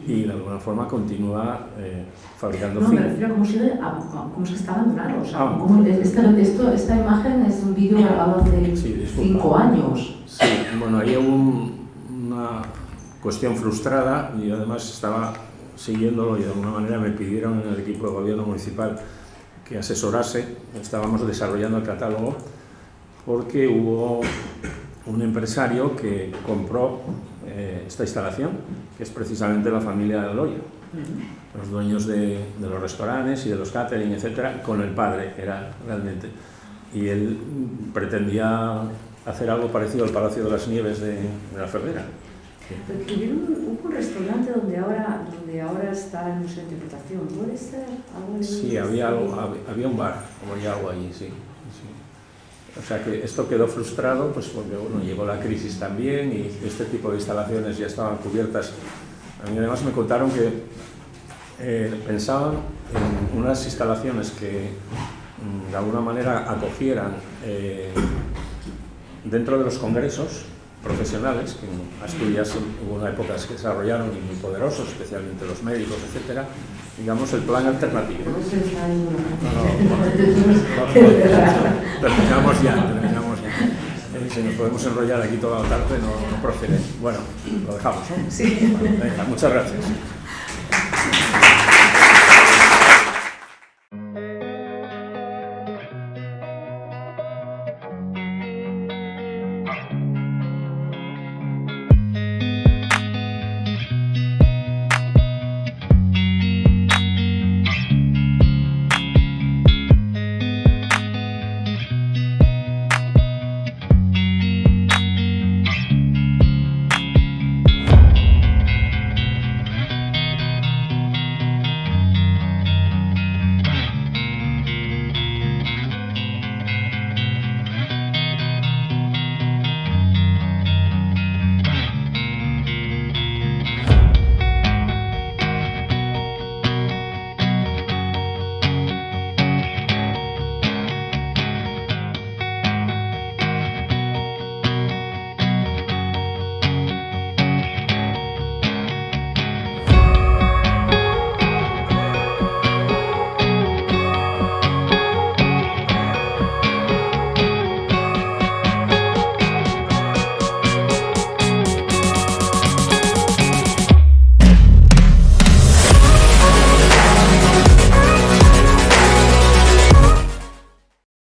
y de alguna forma continúa fabricando zinc. No, me refiero a cómo se está abandonado. O sea, esta imagen es un vídeo grabado hace 5 años. Sí, bueno, ahí hubo una cuestión frustrada y además estaba siguiéndolo y de alguna manera me pidieron en el equipo de gobierno municipal que asesorase. Estábamos desarrollando el catálogo porque hubo un empresario que compró esta instalación, que es precisamente la familia de Loya, los dueños de los restaurantes y de los catering, etcétera, con el padre, era realmente. Y él pretendía hacer algo parecido al Palacio de las Nieves de la Ferrera. Hubo un restaurante donde ahora está el Museo de Interpretación, ¿puede ser? ¿Algo de sí, había un bar, como hay algo allí, sí. O sea que esto quedó frustrado, pues porque bueno, llegó la crisis también y este tipo de instalaciones ya estaban cubiertas. A mí además me contaron que pensaban en unas instalaciones que de alguna manera acogieran dentro de los congresos profesionales, que en Asturias hubo una época que se desarrollaron y muy poderosos, especialmente los médicos, etcétera, digamos el plan alternativo. Terminamos ya. Si nos podemos enrollar aquí toda la tarde no procede. Bueno, lo dejamos, ¿no? Sí. Venga, muchas gracias.